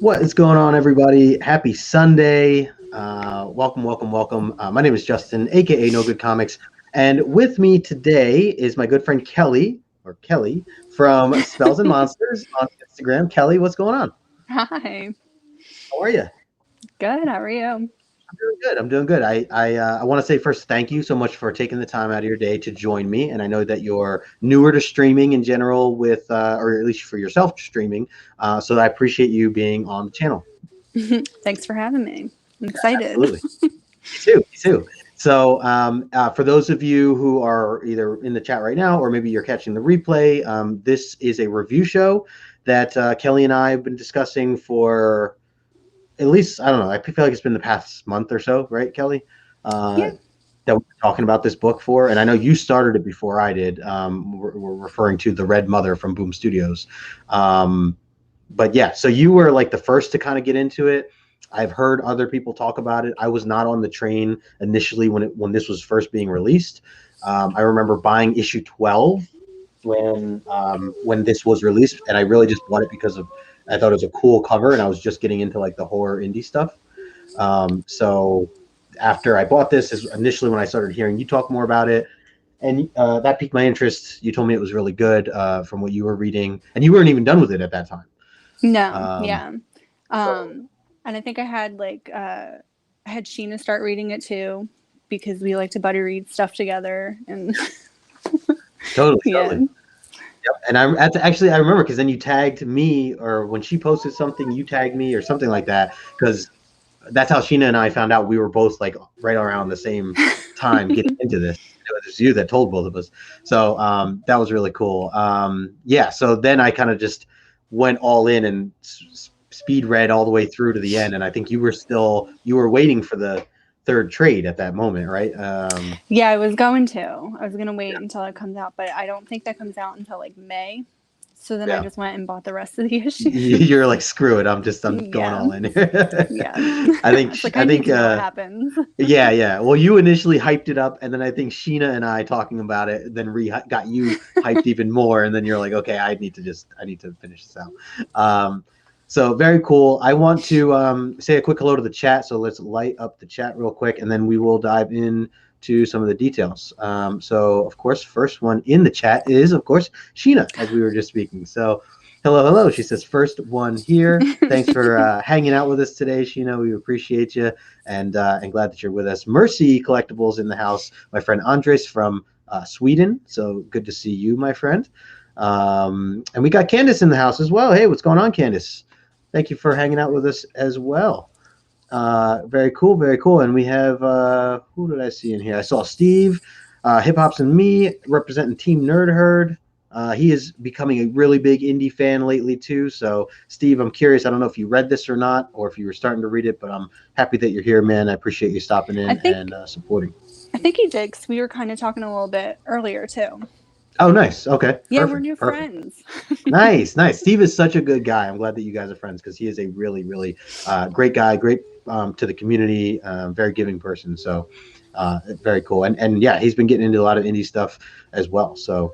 What is going on, everybody? Happy Sunday. Welcome. My name is Justin, aka No Good Comics. And with me today is my good friend Kelly, from Spells and Monsters on Instagram. Kelly, what's going on? Hi. How are you? Good. How are you? I'm doing good. I want to say first, thank you so much for taking the time out of your day to join me. And I know that you're newer to streaming in general, or at least for yourself streaming. So I appreciate you being on the channel. Thanks for having me. I'm excited. Absolutely. Me too. So, for those of you who are either in the chat right now or maybe you're catching the replay, this is a review show that Kelly and I have been discussing for at least, I don't know, I feel like it's been the past month or so, right, Kelly? Yeah. That we're talking about this book for. And I know you started it before I did. We're referring to The Red Mother from Boom Studios. But yeah, so you were like the first to kind of get into it. I've heard other people talk about it. I was not on the train initially when this was first being released. I remember buying issue 12 when this was released, and I really just bought it because I thought it was a cool cover, and I was just getting into like the horror indie stuff. So after I bought this is initially when I started hearing you talk more about it, and that piqued my interest. You told me it was really good from what you were reading, and you weren't even done with it at that time. No. Um, Yeah. so And I think I had Sheena start reading it too because we like to buddy read stuff together. And totally. yeah. Yep. And actually I remember because then you tagged me, or when she posted something, you tagged me or something like that. Because that's how Sheena and I found out we were both like right around the same time getting into this. It was you that told both of us. So that was really cool. Yeah. So then I kind of just went all in and speed read all the way through to the end. And I think you were waiting for the third trade at that moment, right? Yeah, I was going to. I was going to wait until it comes out, but I don't think that comes out until like May. So then I Yeah. just went and bought the rest of the issues. You're like, screw it. I'm going Yeah. all in. Yeah. I think, It's like, I need to know what happens. yeah. Well, you initially hyped it up, and then I think Sheena and I talking about it then got you hyped even more, and then you're like, okay, I need to finish this out. So very cool. I want to say a quick hello to the chat. So let's light up the chat real quick, and then we will dive in to some of the details. So of course, first one in the chat is of course Sheena, as we were just speaking. So hello. She says, first one here. Thanks for hanging out with us today, Sheena. We appreciate you and glad that you're with us. Mercy Collectibles in the house. My friend Andres from Sweden. So good to see you, my friend. And we got Candace in the house as well. Hey, what's going on, Candace? Thank you for hanging out with us as well. Very cool. And we have, who did I see in here? I saw Steve, Hip Hops and Me, representing Team Nerd Herd. He is becoming a really big indie fan lately too. So Steve, I'm curious. I don't know if you read this or not, or if you were starting to read it, but I'm happy that you're here, man. I appreciate you stopping in and supporting. I think he did because we were kind of talking a little bit earlier too. Oh, nice. Okay. Yeah, we're new Perfect. friends. Nice. Steve is such a good guy. I'm glad that you guys are friends because he is a really, really great guy, great to the community, very giving person. So very cool. And yeah, he's been getting into a lot of indie stuff as well. So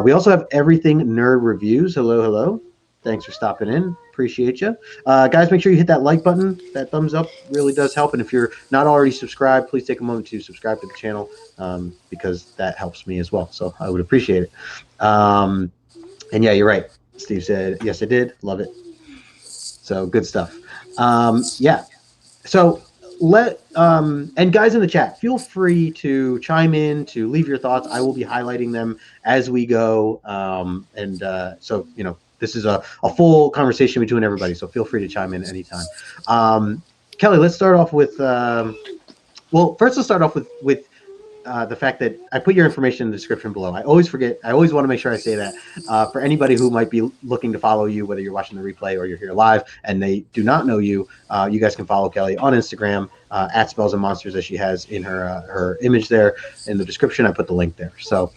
we also have Everything Nerd Reviews. Hello. Thanks for stopping in. Appreciate you. Guys, make sure you hit that like button. That thumbs up really does help. And if you're not already subscribed, please take a moment to subscribe to the channel because that helps me as well. So I would appreciate it. And yeah, you're right. Steve said, yes, I did. Love it. So good stuff. Yeah. So and guys in the chat, feel free to chime in, to leave your thoughts. I will be highlighting them as we go. So, this is a full conversation between everybody. So feel free to chime in anytime. Kelly, let's start off with, first let's start off with the fact that I put your information in the description below. I always forget. I always want to make sure I say that for anybody who might be looking to follow you, whether you're watching the replay or you're here live and they do not know you, you guys can follow Kelly on Instagram at Spells and Monsters, as she has in her image there in the description. I put the link there. So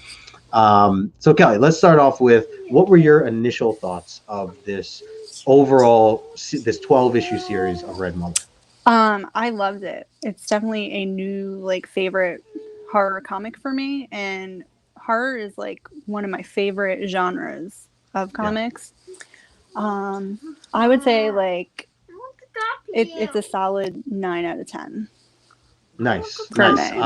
Kelly, let's start off with, what were your initial thoughts of this 12 issue series of Red Mother? I loved it. It's definitely a new favorite horror comic for me, and horror is like one of my favorite genres of comics. I would say It's a solid 9 out of 10 Nice, for nice. me.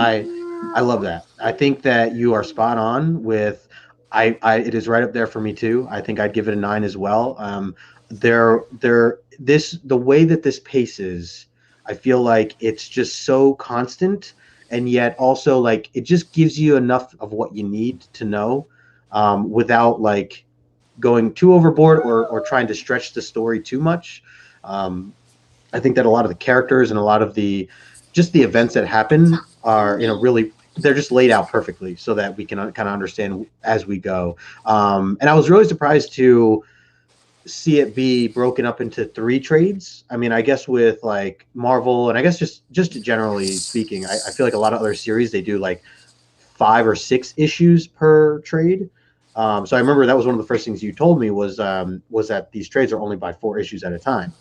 I love that. I think that you are spot on with. It is right up there for me too. I think I'd give it a 9 as well. The way that this paces, I feel like it's just so constant, and yet also like it just gives you enough of what you need to know, without like going too overboard or trying to stretch the story too much. Um, I think that a lot of the characters and a lot of the just the events that happen are, really they're just laid out perfectly so that we can kind of understand as we go. And I was really surprised to see it be broken up into 3 trades. I mean, I guess with like Marvel and I guess just generally speaking, I feel like a lot of other series they do like 5 or 6 issues per trade. So I remember that was one of the first things you told me was that these trades are only by 4 issues at a time.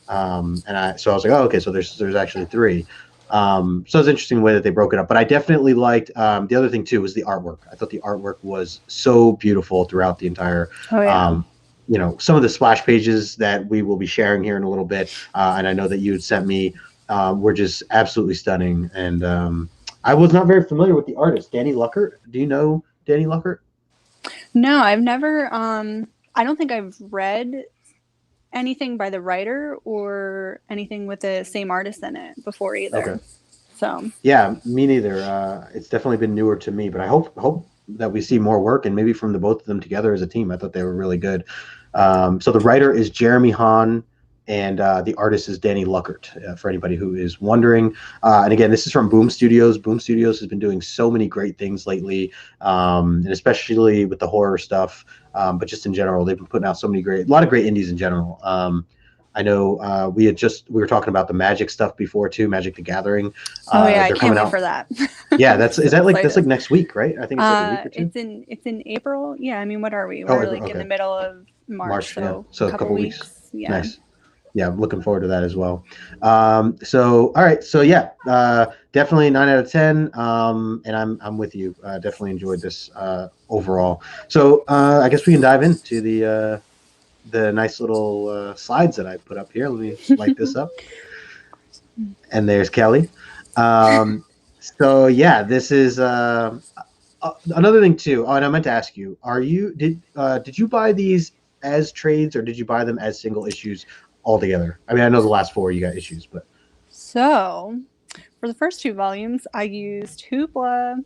So I was like, oh, okay, so there's actually 3. So it's interesting the way that they broke it up. But I definitely liked the other thing too was the artwork. I thought the artwork was so beautiful throughout the entire. Oh yeah. Some of the splash pages that we will be sharing here in a little bit, and I know that you had sent me, were just absolutely stunning. And I was not very familiar with the artist, Danny Luckert. Do you know Danny Luckert? No, I've never. I don't think I've read anything by the writer or anything with the same artist in it before either. Okay. So yeah, me neither. It's definitely been newer to me, but I hope that we see more work and maybe from the both of them together as a team. I thought they were really good. So the writer is Jeremy Haun, and the artist is Danny Luckert, for anybody who is wondering. And again, this is from Boom Studios. Boom Studios has been doing so many great things lately, and especially with the horror stuff. But just in general, they've been putting out a lot of great indies in general. I know we were talking about the Magic stuff before too, Magic the Gathering. I can't wait for that. Yeah, that's like next week, right? I think it's like a week or two. It's in April. Yeah, I mean, what are we? Oh, We're April, like okay. in the middle of March, so yeah. So a couple weeks. Yeah. Nice. Yeah, I'm looking forward to that as well. So all right, so yeah, definitely 9 out of 10. And I'm with you. Definitely enjoyed this overall. So I guess we can dive into the nice little slides that I put up here. Let me light this up. And there's Kelly. So yeah, this is another thing too. Oh, and I meant to ask you: did you buy these as trades or did you buy them as single issues altogether? I mean, I know the last 4 you got issues, but so for the first 2 volumes, I used Hoopla.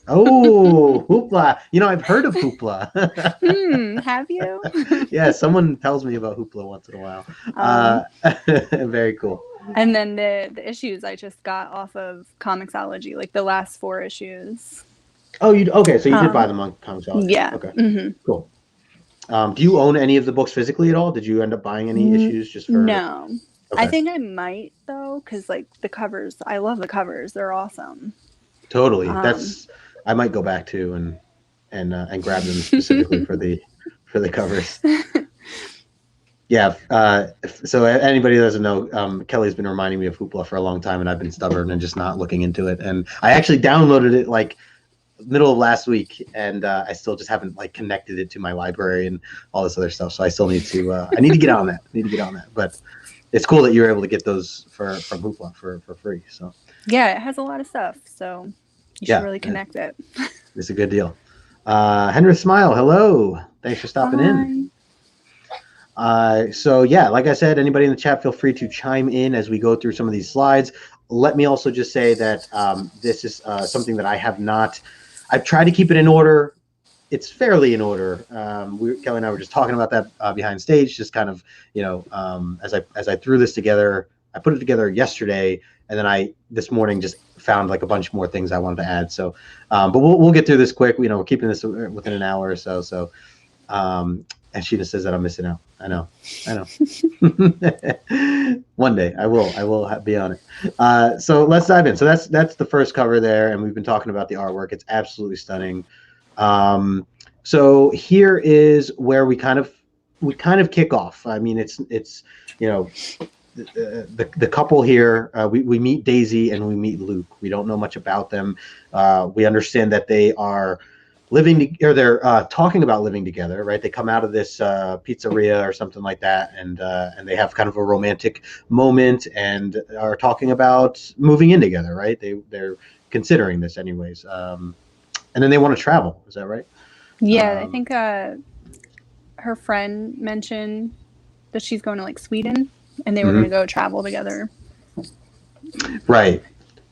Oh, Hoopla! I've heard of Hoopla. Have you? Yeah, someone tells me about Hoopla once in a while. Very cool. And then the issues I just got off of Comixology, like the last 4 issues. Oh, okay? So you did buy them on Comixology? Yeah. Okay. Mm-hmm. Cool. Do you own any of the books physically at all? Did you end up buying any issues just for? No. Okay. I think I might though, because like the covers, I love the covers. They're awesome. Totally. I might go back to and grab them specifically for the covers. Yeah. So anybody that doesn't know, Kelly's been reminding me of Hoopla for a long time, and I've been stubborn and just not looking into it. And I actually downloaded it like middle of last week, and I still just haven't like connected it to my library and all this other stuff. So I still need to. I need to get on that. But it's cool that you're able to get those from Hoopla for free. So yeah, it has a lot of stuff. So you should really connect it. It's a good deal. Henry Smile, hello. Thanks for stopping in. So yeah, like I said, anybody in the chat, feel free to chime in as we go through some of these slides. Let me also just say that this is something that I have not. I've tried to keep it in order. It's fairly in order. Kelly and I were just talking about that behind stage, just kind of, as I threw this together. I put it together yesterday, and then this morning just found like a bunch more things I wanted to add. So, but we'll get through this quick. We're keeping this within an hour or so. So, and Sheena says that I'm missing out. I know. One day I will be on it. So let's dive in. So that's the first cover there, and we've been talking about the artwork. It's absolutely stunning. So here is where we kind of kick off. I mean, it's the couple here. We meet Daisy and we meet Luke. We don't know much about them. We understand that they are or they're talking about living together, right? They come out of this pizzeria or something like that, and they have kind of a romantic moment and are talking about moving in together, right? They're considering this anyways, and then they want to travel. Is that right? Yeah, I think her friend mentioned that she's going to like Sweden, and they were going to go travel together. Right.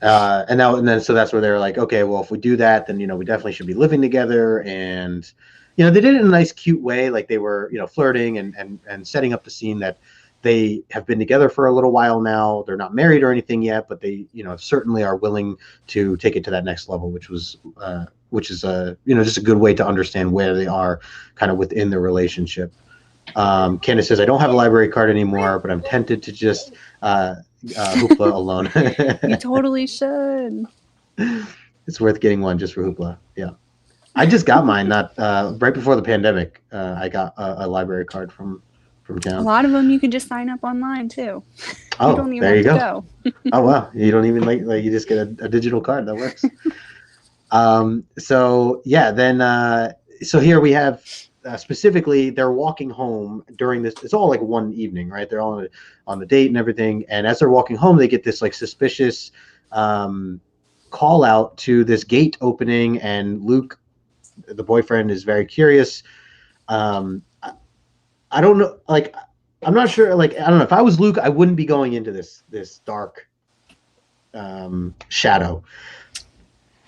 And then so that's where they're like, okay, well, if we do that, then we definitely should be living together. And they did it in a nice, cute way, like they were flirting and setting up the scene that they have been together for a little while now. They're not married or anything yet, but they certainly are willing to take it to that next level, which is just a good way to understand where they are kind of within the relationship. Candace says, I don't have a library card anymore, but I'm tempted to just Hoopla alone. You totally should. It's worth getting one just for Hoopla. Yeah. I just got mine not right before the pandemic. I got a library card from town. A lot of them you can just sign up online too. Oh, you don't even there you go. Oh wow, you don't even like you just get a digital card that works. So yeah, then so here we have specifically they're walking home during this. It's all like one evening, right? They're all on the date and everything, and as they're walking home, they get this like suspicious call out to this gate opening, and Luke, the boyfriend, is very curious. I don't know, like I'm not sure, like I don't know, if I was Luke, I wouldn't be going into this dark shadow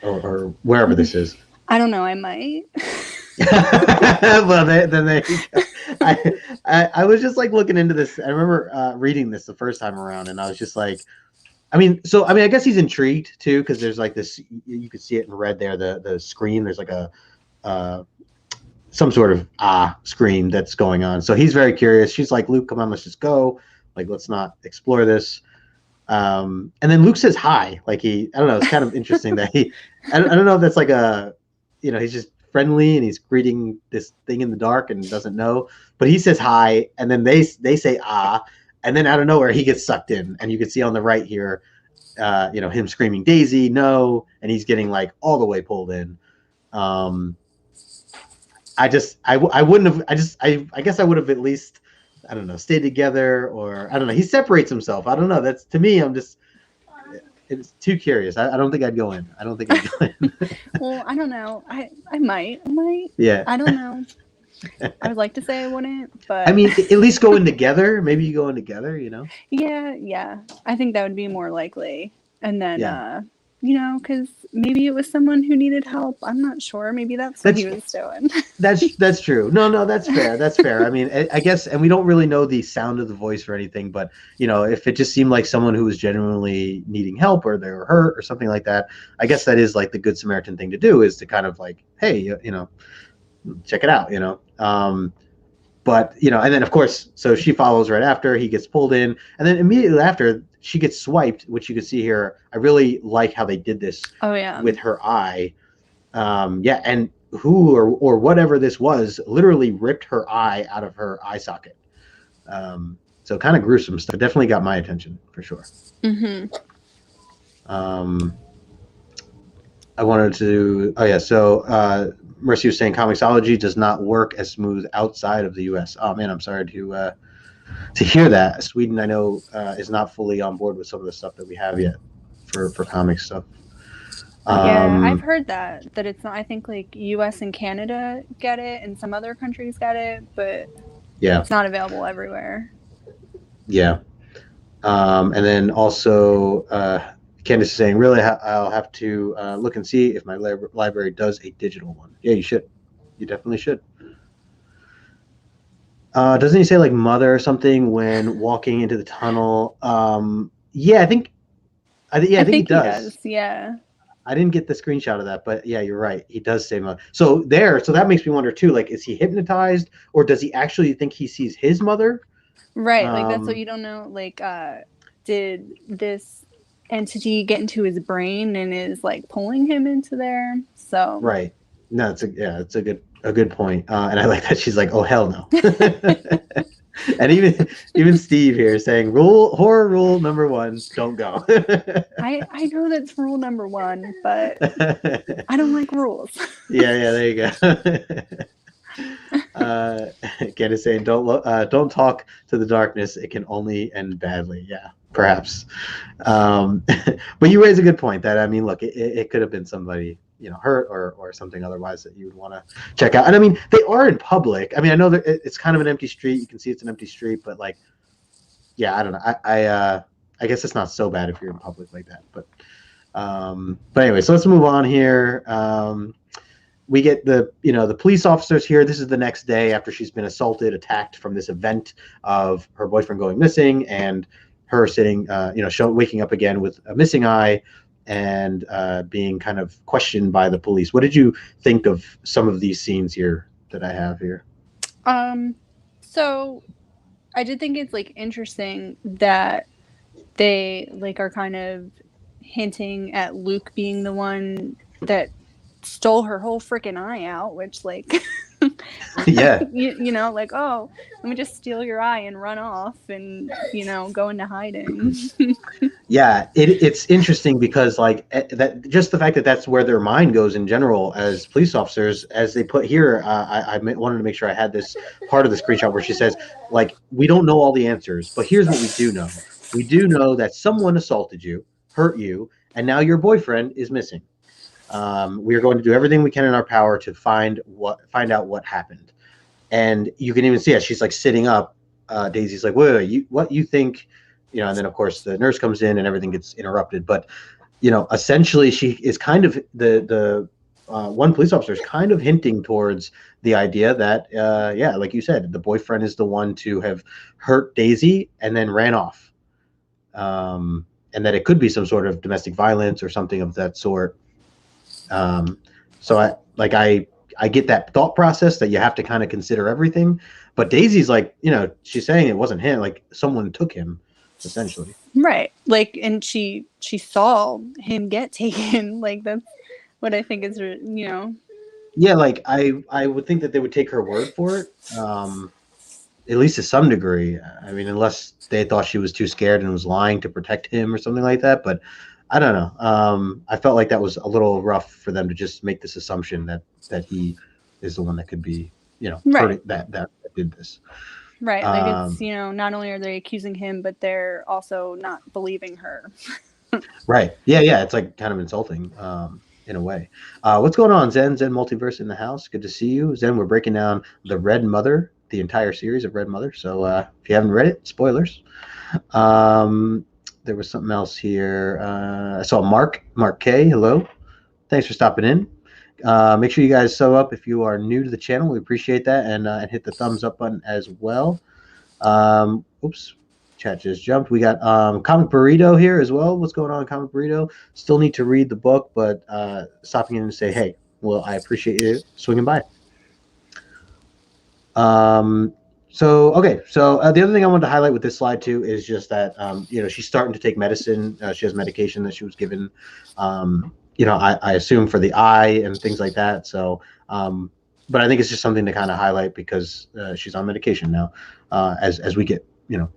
or wherever this is. I don't know, I might. Well, I was just like looking into this. I remember reading this the first time around, and I was just like, I guess he's intrigued too, because there's like this, you could see it in red there, the screen. There's like a some sort of scream that's going on. So he's very curious. She's like, Luke, come on, let's just go. Like, let's not explore this. And then Luke says hi. Like I don't know. It's kind of interesting that I don't know if that's like he's just friendly and he's greeting this thing in the dark and doesn't know. But he says hi, and then they say and then out of nowhere he gets sucked in, and you can see on the right here, him screaming Daisy, no, and he's getting like all the way pulled in. I guess I would have at least, I don't know, stayed together, or I don't know. He separates himself. I don't know. That's, to me, it's too curious. I don't think I'd go in. Well, I don't know. I might. Yeah. I don't know. I would like to say I wouldn't, but I mean, at least go in together. Maybe you go in together, Yeah. I think that would be more likely. And then, because maybe it was someone who needed help. I'm not sure. Maybe that's what he was doing. That's true. No, that's fair. That's fair. I mean, I guess, and we don't really know the sound of the voice or anything, but if it just seemed like someone who was genuinely needing help, or they were hurt or something like that, I guess that is like the good Samaritan thing to do, is to kind of like, hey, check it out, but and then of course, so she follows right after, he gets pulled in, and then immediately after she gets swiped, which you can see here. I really like how they did this. Oh yeah. With her eye. And who or whatever this was literally ripped her eye out of her eye socket. So kind of gruesome stuff. It definitely got my attention for sure. Mm-hmm. I wanted to. Oh yeah. So Mercy was saying Comixology does not work as smooth outside of the U.S. Oh man, I'm sorry to hear that. Sweden, I know, is not fully on board with some of the stuff that we have yet for comic stuff. Yeah, I've heard that it's not. I think like U.S. and Canada get it, and some other countries get it, but it's not available everywhere. Yeah, and then also Candace is saying, really, I'll have to look and see if my library does a digital one. Yeah, you should. You definitely should. Doesn't he say like mother or something when walking into the tunnel? Yeah, I think he does. Yeah. I didn't get the screenshot of that, but yeah, you're right. He does say mother. So that makes me wonder too, like, is he hypnotized, or does he actually think he sees his mother? Right. Like, that's what you don't know. Like, did this entity get into his brain and is like pulling him into there? So. Right. No, it's a good point. And I like that she's like, oh, hell no. And even Steve here is saying horror rule number 1, don't go. I know that's rule number 1, but I don't like rules. Yeah, there you go. Ken is saying, don't talk to the darkness. It can only end badly. Yeah, perhaps. But you raise a good point that, I mean, look, it could have been somebody, hurt or something otherwise that you would want to check out. And I mean, they are in public. I mean, I know that it's kind of an empty street. You can see it's an empty street, but like, yeah, I don't know. I guess it's not so bad if you're in public like that. But anyway, so let's move on here. We get the police officers here. This is the next day after she's been assaulted, attacked from this event of her boyfriend going missing and her sitting, waking up again with a missing eye and being kind of questioned by the police. What did you think of some of these scenes here that I have here? So I did think it's like interesting that they like are kind of hinting at Luke being the one that stole her whole freaking eye out, which like Yeah. like, oh, let me just steal your eye and run off and go into hiding. Yeah, it's interesting because like that, just the fact that that's where their mind goes in general as police officers, as they put here. I wanted to make sure I had this part of the screenshot where she says, like, we don't know all the answers, but here's what we do know. We do know that someone assaulted you, hurt you, and now your boyfriend is missing. We are going to do everything we can in our power to find out what happened. And you can even see as she's like sitting up, Daisy's like, wait, what you think, and then of course the nurse comes in and everything gets interrupted. But, essentially she is kind of the one police officer is kind of hinting towards the idea that, like you said, the boyfriend is the one to have hurt Daisy and then ran off. And that it could be some sort of domestic violence or something of that sort. So I get that thought process that you have to kind of consider everything, but Daisy's like, she's saying it wasn't him, like someone took him, essentially. Right. Like, and she saw him get taken. Like, that's what I think is, Yeah, like I would think that they would take her word for it, at least to some degree. I mean, unless they thought she was too scared and was lying to protect him or something like that, but I don't know. I felt like that was a little rough for them to just make this assumption that he is the one that could be, right. that did this. Right. Like it's, not only are they accusing him, but they're also not believing her. Right. Yeah. It's like kind of insulting in a way. What's going on, Zen Multiverse in the house? Good to see you. Zen, we're breaking down the Red Mother, the entire series of Red Mother. So if you haven't read it, spoilers. There was something else here. I saw Mark K. Hello. Thanks for stopping in. Make sure you guys sub up if you are new to the channel. We appreciate that. And hit the thumbs up button as well. Oops. Chat just jumped. We got Comic Burrito here as well. What's going on, Comic Burrito? Still need to read the book, but stopping in to say, hey, well, I appreciate you swinging by. So the other thing I wanted to highlight with this slide too is just that she's starting to take medicine. She has medication that she was given, I assume for the eye and things like that. So, but I think it's just something to kind of highlight because she's on medication now. As we get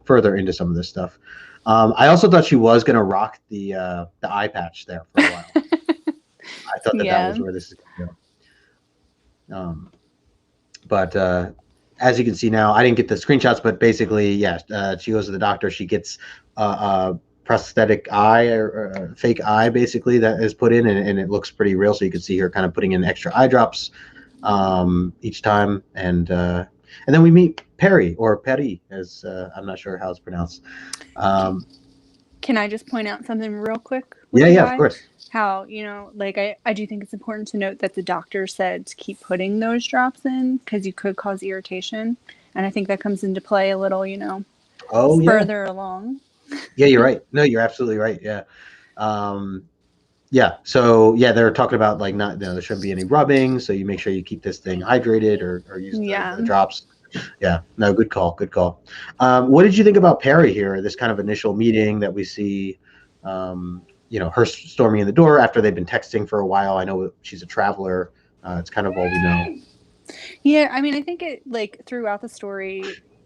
further into some of this stuff, I also thought she was going to rock the eye patch there for a while. I thought that was where this is going to go. But as you can see now, I didn't get the screenshots, but basically, she goes to the doctor. She gets a prosthetic eye or fake eye, basically, that is put in, and it looks pretty real. So you can see her kind of putting in extra eye drops each time. And then we meet Perry, or Perry, as I'm not sure how it's pronounced. Can I just point out something real quick? Yeah, of course. How, like I do think it's important to note that the doctor said to keep putting those drops in because you could cause irritation. And I think that comes into play a little, further along. Yeah, you're right. No, you're absolutely right. Yeah. So they're talking about like there shouldn't be any rubbing. So you make sure you keep this thing hydrated or use the drops. Yeah, no, good call. What did you think about Perry here? This kind of initial meeting that we see, her storming in the door after they've been texting for a while. I know she's a traveler. It's kind of all we know. Yeah, I mean, I think it like throughout the story,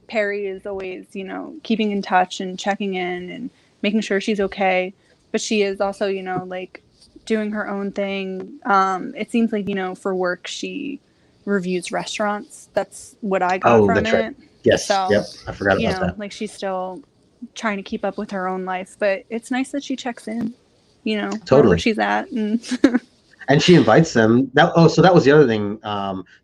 Perry is always, you know, keeping in touch and checking in and making sure she's okay. But she is also, you know, like doing her own thing. It seems like, you know, for work, she reviews restaurants. That's what I got Oh, from that's right. it. Yes. So, Yep. I forgot you about know, that. like she's still trying to keep up with her own life, but it's nice that she checks in, you know, wherever Totally. she's at. And And she invites them. So that was the other thing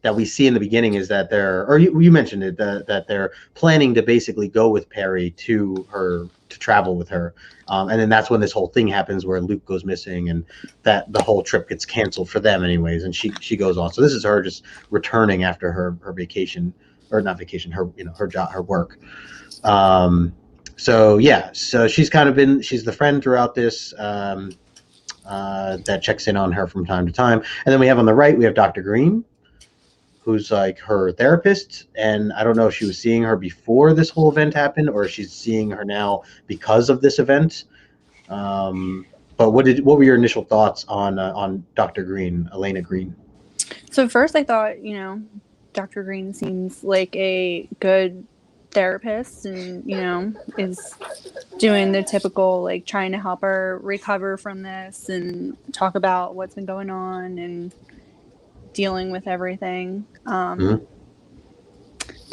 that we see in the beginning is that or you mentioned it, that they're planning to basically go with Perry to travel with her, and then that's when this whole thing happens where Luke goes missing, and that the whole trip gets canceled for them anyways, and she goes on. So this is her just returning after her vacation, or not vacation, her her job, her work. So yeah, so she's she's the friend throughout this. That checks in on her from time to time. And then we have on the right, we have Dr. Green, who's like her therapist. And I don't know if she was seeing her before this whole event happened or she's seeing her now because of this event. But what were your initial thoughts on Dr. Green, Elena Green? so first I thought, you know, Dr. Green seems like a good therapist and, you know, is doing the typical, like trying to help her recover from this and talk about what's been going on and dealing with everything. Mm-hmm.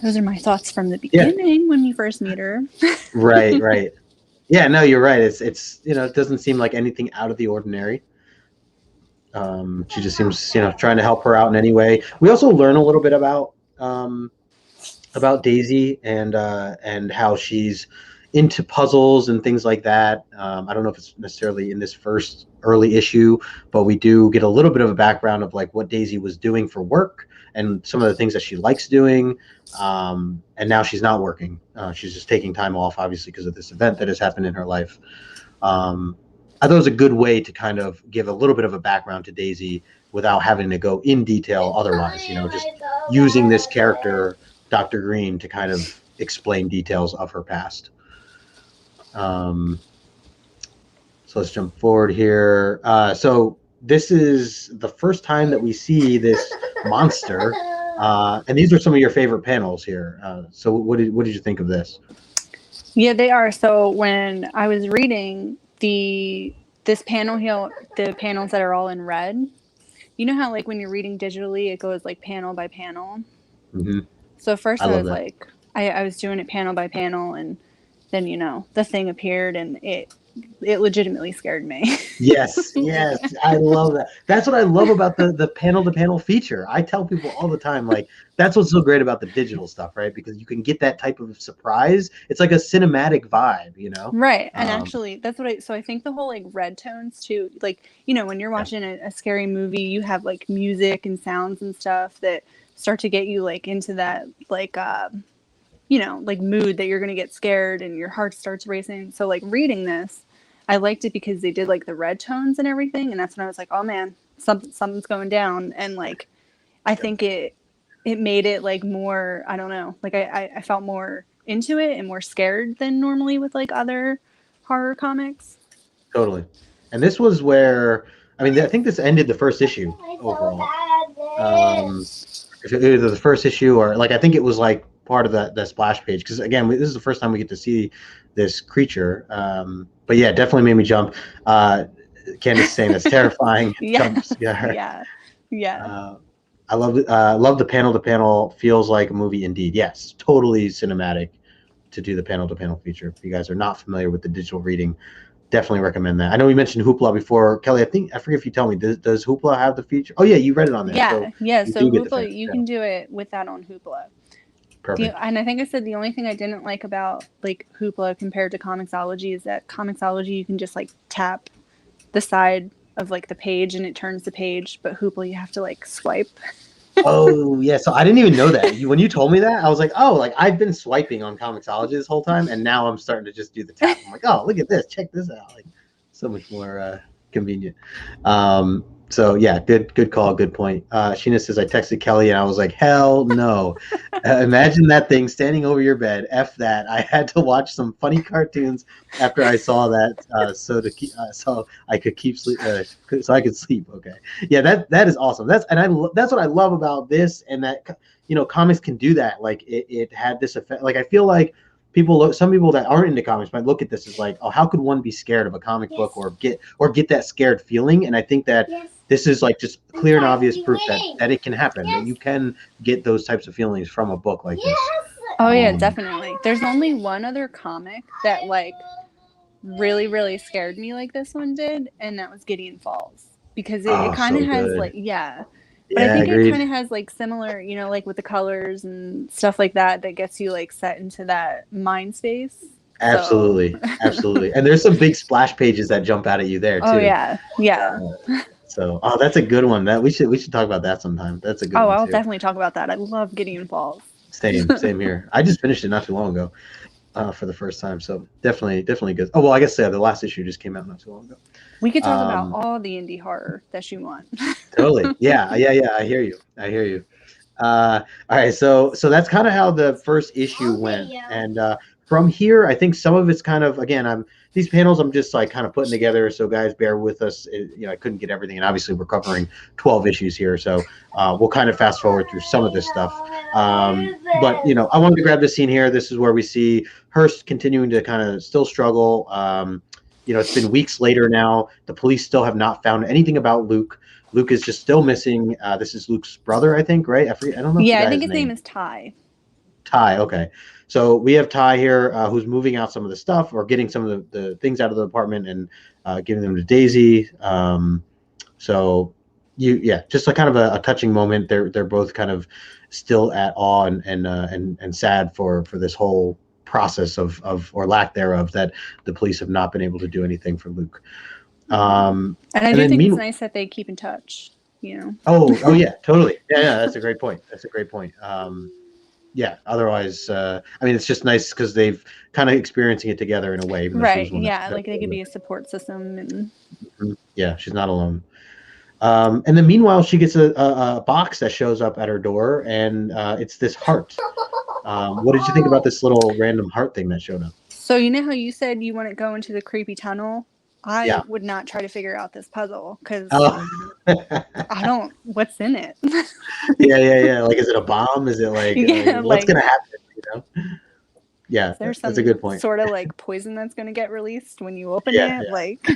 Those are my thoughts from the Yeah, beginning when we first meet her. right, right. Yeah, no, you're right. It's it doesn't seem like anything out of the ordinary. She just seems trying to help her out in any way. We also learn a little bit about Daisy and how she's into puzzles and things like that. I don't know if it's necessarily in this first early issue, but we do get a little bit of a background of like what Daisy was doing for work and some of the things that she likes doing. And now she's not working. She's just taking time off, obviously, because of this event that has happened in her life. I thought it was a good way to kind of give a little bit of a background to Daisy without having to go in detail otherwise, just using this character, Dr. Green, to kind of explain details of her past. So let's jump forward here. So this is the first time that we see this monster. And these are some of your favorite panels here. So what did you think of this? Yeah, they are. So when I was reading this panel here, the panels that are all in red, you know how like when you're reading digitally, it goes like panel by panel. Mm-hmm. So first I I love was that. like, I was doing it panel by panel, and then the thing appeared, and it legitimately scared me. Yes, yes, I love that. That's what I love about the panel to panel feature. I tell people all the time, like that's what's so great about the digital stuff, right? Because you can get that type of surprise. It's like a cinematic vibe. Right. And actually, that's what I think the whole like red tones too, like, when you're Yeah, watching a scary movie, you have like music and sounds and stuff that start to get you like into that, like, like mood that you're going to get scared and your heart starts racing. So, like, reading this, I liked it because they did like the red tones and everything. And that's when I was like, oh man, something's going down. And like, I yeah, think it made it like more, I don't know, like I felt more into it and more scared than normally with like other horror comics. totally. And this was where, I mean, I think this ended the first issue overall. If either the first issue or like I think it was like part of the splash page because again this is the first time we get to see this creature. But yeah, definitely made me jump. Candace saying that's terrifying. Yeah. Jumps. Yeah. Yeah. Yeah. I love the panel to panel. Feels like a movie indeed. Yes, totally cinematic to do the panel to panel feature. If you guys are not familiar with the digital reading, definitely recommend that. I know we mentioned Hoopla before. Kelly, I forget if you tell me, does Hoopla have the feature? Oh yeah, you read it on there, Yeah. so Yeah. you So do get the Hoopla, you can panel. do it with that on Hoopla. Perfect. And I think I said the only thing I didn't like about like Hoopla compared to Comixology is that Comixology you can just like tap the side of like the page and it turns the page, but Hoopla you have to like swipe. Oh yeah, so I didn't even know that. When you told me that, I was like, oh, like I've been swiping on Comixology this whole time, and now I'm starting to just do the tap. I'm like, oh, look at this, check this out. Like so much more Convenient. So yeah, good call, good point. Sheena says I texted Kelly and I was like, hell no. Imagine that thing standing over your bed. F that. I had to watch some funny cartoons after I saw that, so I could keep sleep, so I could sleep. Okay, yeah, that is awesome. That's what I love about this, and that comics can do that. Like it had this effect. Like I feel like some people that aren't into comics might look at this as like, oh, how could one be scared of a comic book or get that scared feeling? And I think that this is like just clear and obvious proof that it can happen, that you can get those types of feelings from a book like this. Oh yeah, definitely. There's only one other comic that like really, really scared me like this one did, and that was Gideon Falls. Because it kind of has like, but I think it kind of has like similar, like with the colors and stuff like that gets you like set into that mind space. Absolutely. Absolutely. And there's some big splash pages that jump out at you there too. Oh yeah. So that's a good one. That we should talk about that sometime. That's a good one. Oh, I'll definitely talk about that. I love Gideon Falls. Same here. I just finished it not too long ago. For the first time, so definitely good. Oh well, I guess the last issue just came out not too long ago. We could talk about all the indie horror that you want. Totally, yeah. I hear you. All right, so that's kind of how the first issue went, and from here, I think some of it's kind of, again, these panels I'm just like kind of putting together, so guys, bear with us. I couldn't get everything, and obviously we're covering 12 issues here, so we'll kind of fast forward through some of this stuff. But I wanted to grab this scene here. This is where we see Hearst continuing to kind of still struggle. It's been weeks later now. The police still have not found anything about Luke. Luke is just still missing. This is Luke's brother, I think, right? I don't know. Yeah, I think his name is Ty. Ty, okay. So we have Ty here, who's moving out some of the stuff or getting some of the things out of the apartment and giving them to Daisy. Just a kind of a touching moment. They're both kind of still at awe and sad for this whole process of or lack thereof, that the police have not been able to do anything for Luke. And I do think it's nice that they keep in touch. Oh yeah, totally. Yeah, that's a great point. Otherwise, it's just nice because they've kind of experiencing it together in a way. Right, yeah, like they could be a support system. And yeah, she's not alone. And then meanwhile, she gets a box that shows up at her door, and it's this heart. What did you think about this little random heart thing that showed up? So you know how you said you want to go into the creepy tunnel? I would not try to figure out this puzzle because I don't. What's in it? yeah. Like, is it a bomb? Is it like what's gonna happen? Yeah, that's a good point. Sort of like poison that's gonna get released when you open it. Like.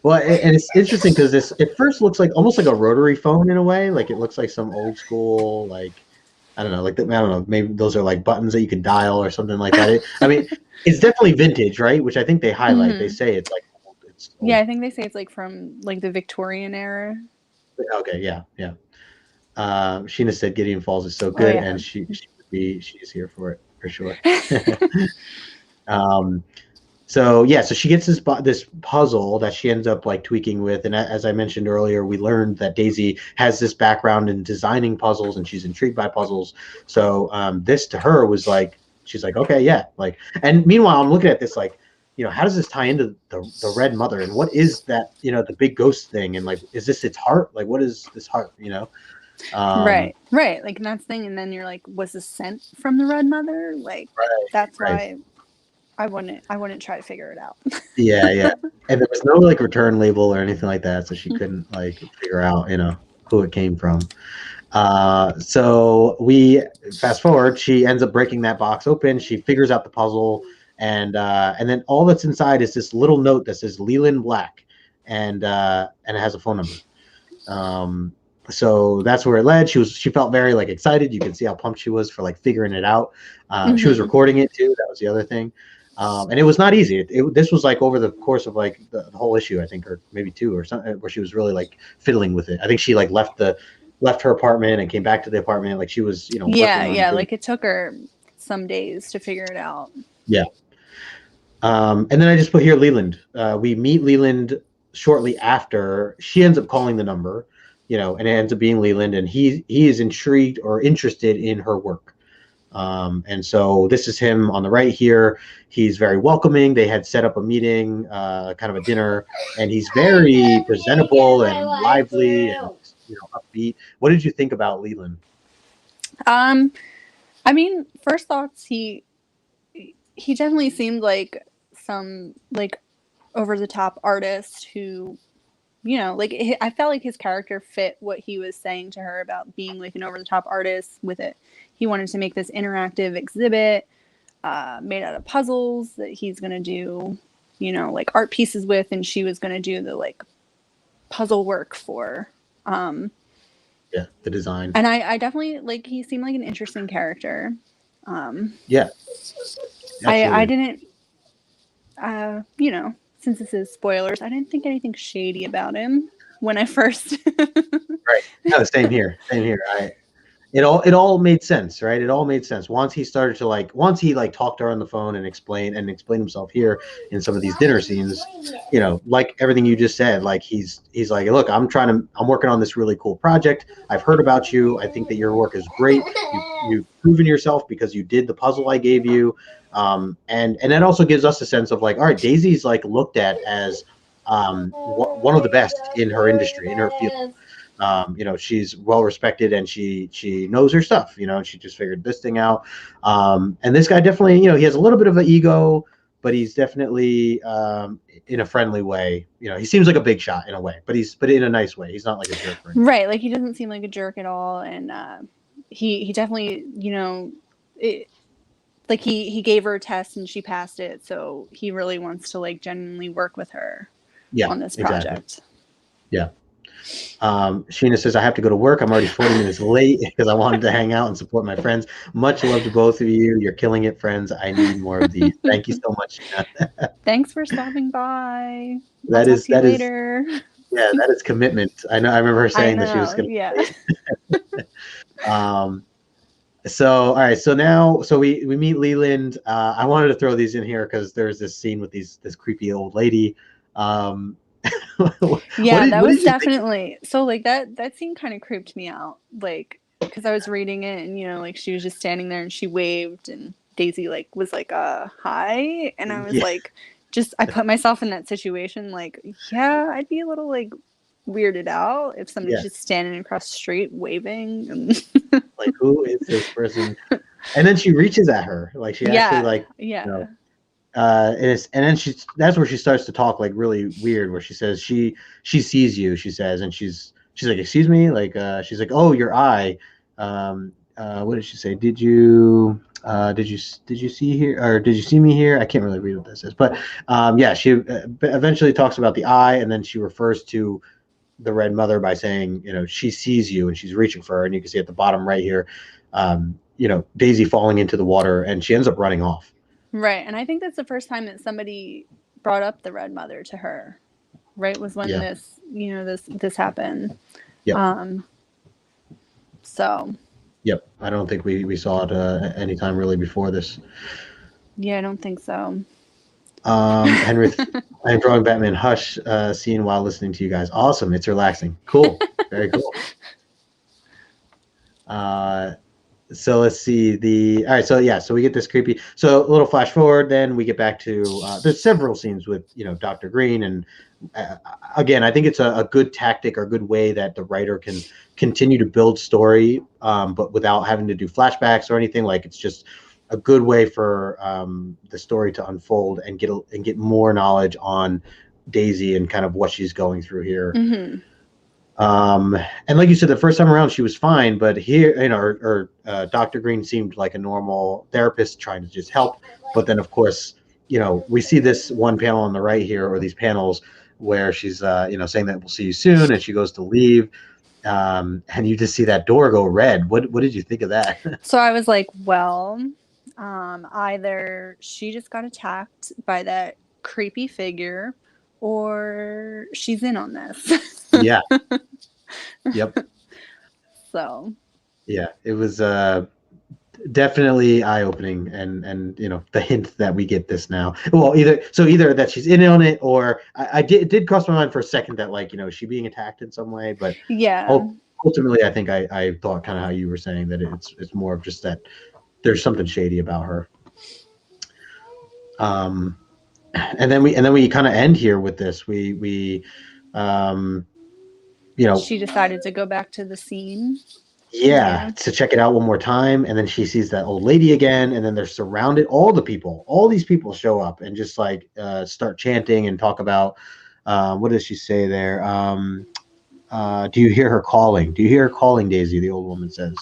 Well, and it's interesting because it first looks like almost like a rotary phone in a way. Like it looks like some old school, like I don't know, maybe those are like buttons that you can dial or something like that. It's definitely vintage, right? Which I think they highlight. Mm-hmm. They say it's like old. Yeah, I think they say it's like from like the Victorian era. Okay, yeah. Sheena said Gideon Falls is so good, and she's here for it for sure. So she gets this puzzle that she ends up like tweaking with, and as I mentioned earlier, we learned that Daisy has this background in designing puzzles, and she's intrigued by puzzles. So this to her was like, she's like, okay, yeah, like. And meanwhile, I'm looking at this like, how does this tie into the Red Mother, and what is that? The big ghost thing, and like, is this its heart? Like, what is this heart? Right. Like that's the thing, and then you're like, was this sent from the Red Mother? Like, that's why. I wouldn't try to figure it out. Yeah. And there was no like return label or anything like that, so she couldn't like figure out, who it came from. So we fast forward, she ends up breaking that box open, she figures out the puzzle, and then all that's inside is this little note that says Leland Black, and it has a phone number. So that's where it led. She felt very like excited. You can see how pumped she was for like figuring it out. She was recording it too. That was the other thing. And it was not easy. This was like over the course of like the whole issue, I think, or maybe two or something, where she was really like fiddling with it. I think she like left her apartment and came back to the apartment. Like she was, like it took her some days to figure it out. Yeah. And then I just put here Leland. We meet Leland shortly after. She ends up calling the number, and it ends up being Leland, and he is intrigued or interested in her work. And so this is him on the right here. He's very welcoming. They had set up a meeting, kind of a dinner, and he's very presentable and lively and upbeat. What did you think about Leland? I mean, first thoughts, he definitely seemed like some like over the top artist who, like I felt like his character fit what he was saying to her about being like an over the top artist with it. He wanted to make this interactive exhibit made out of puzzles that he's going to do, like art pieces with, and she was going to do the like puzzle work for. Yeah, the design. And I definitely like, he seemed like an interesting character. Yeah. I didn't, since this is spoilers, I didn't think anything shady about him when I first. Right. No, same here. Same here. It all made sense, right? It all made sense once he started to once he talked to her on the phone and explained himself here in some of these dinner scenes, like everything you just said, like he's like, look, I'm working on this really cool project. I've heard about you. I think that your work is great. You've proven yourself because you did the puzzle I gave you. And that also gives us a sense of like, all right, Daisy's like looked at as one of the best in her industry, in her field. She's well respected and she knows her stuff, and she just figured this thing out. And this guy definitely, he has a little bit of an ego, but he's definitely in a friendly way. He seems like a big shot in a way, but in a nice way. He's not like a jerk. Right. Like he doesn't seem like a jerk at all. And he definitely, like he gave her a test and she passed it. So he really wants to like genuinely work with her on this project. Exactly. Yeah. Sheena says, I have to go to work. I'm already 40 minutes late because I wanted to hang out and support my friends. Much love to both of you. You're killing it, friends. I need more of these. Thank you so much, Sheena. Thanks for stopping by. That is later. Yeah, that is commitment. I know. I remember her saying that she was going to. Yeah. So, all right. So we meet Leland. I wanted to throw these in here because there's this scene with this creepy old lady. Yeah, that was definitely so like that scene kind of creeped me out, like because I was reading it and like she was just standing there and she waved and Daisy like was like hi, and I was like, just I put myself in that situation, like I'd be a little like weirded out if somebody's just standing across the street waving and like, who is this person? And then she reaches at her, like she actually and then that's where she starts to talk like really weird, where she says she sees you, she says, and she's like, excuse me, like she's like, oh, your eye. What did she say? Did you see here, or did you see me here? I can't really read what this is, but she eventually talks about the eye, and then she refers to the Red Mother by saying, she sees you and she's reaching for her, and you can see at the bottom right here, Daisy falling into the water, and she ends up running off. Right, and I think that's the first time that somebody brought up the Red Mother to her. Right, was when this, this happened. Yeah. So. Yep, I don't think we saw it any time really before this. Yeah, I don't think so. Henry, I'm drawing Batman Hush scene while listening to you guys. Awesome, it's relaxing. Cool, very cool. So let's see all right. So we get this creepy. So a little flash forward, then we get back to there's several scenes with Dr. Green, and again, I think it's a good tactic or good way that the writer can continue to build story, but without having to do flashbacks or anything. Like it's just a good way for the story to unfold and get more knowledge on Daisy and kind of what she's going through here. Mm-hmm. And like you said, the first time around she was fine, but here, Dr. Green seemed like a normal therapist trying to just help. But then, of course, we see this one panel on the right here, or these panels where she's, saying that we'll see you soon, and she goes to leave, and you just see that door go red. What did you think of that? So I was like, well, either she just got attacked by that creepy figure, or she's in on this. Yeah. Yep. So. Yeah, it was definitely eye-opening, and the hint that we get this now. Well, either that she's in on it, or it did cross my mind for a second that is she being attacked in some way, but yeah. Ultimately, I think I thought kind of how you were saying that it's more of just that there's something shady about her. And then we kind of end here with this. We she decided to go back to the scene. Yeah, to check it out one more time, and then she sees that old lady again, and then they're surrounded. All these people show up and just like start chanting and talk about what does she say there? Do you hear her calling? Do you hear her calling, Daisy? The old woman says.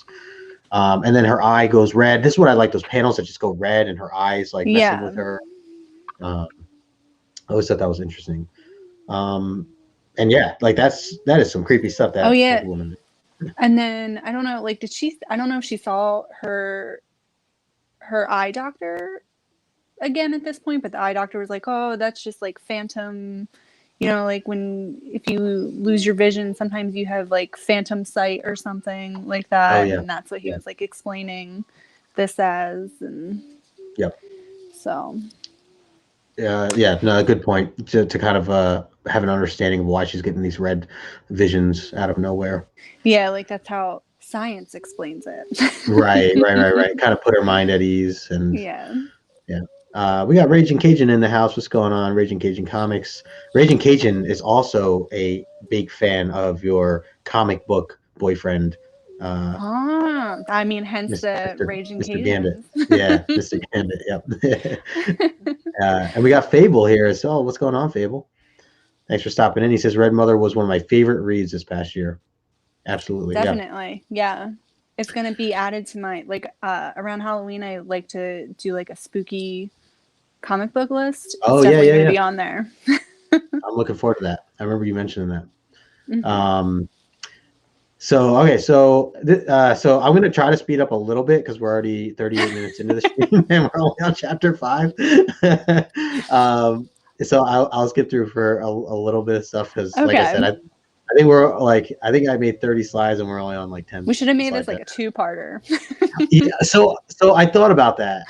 And then her eye goes red. This is what I like, those panels that just go red and her eyes like messing with her. I always thought that was interesting. And yeah, like that is some creepy stuff. That old woman. And then I don't know, like I don't know if she saw her eye doctor again at this point, but the eye doctor was like, oh, that's just like phantom, like if you lose your vision, sometimes you have like phantom sight or something like that. Oh, yeah. And that's what he was like explaining this as. And so no, good point to kind of have an understanding of why she's getting these red visions out of nowhere. Yeah, like that's how science explains it. Right. Kind of put her mind at ease. And we got Raging Cajun in the house. What's going on? Raging Cajun Comics. Raging Cajun is also a big fan of your comic book boyfriend. I mean, hence the Raging Cajun. Gambit. Yeah, Mr. Gambit. Yep. And we got Fable here. So, what's going on, Fable? Thanks for stopping in. He says Red Mother was one of my favorite reads this past year. Absolutely. Definitely. Yeah. It's going to be added to my, around Halloween, I like to do like a spooky comic book list. It's definitely going to be on there. I'm looking forward to that. I remember you mentioning that. Mm-hmm. So I'm going to try to speed up a little bit because we're already 38 minutes into the stream and we're only on chapter 5. So I'll skip through for a little bit of stuff because, like I said, I think I made 30 slides and we're only on like 10. We should have made this like a 2-parter. So I thought about that.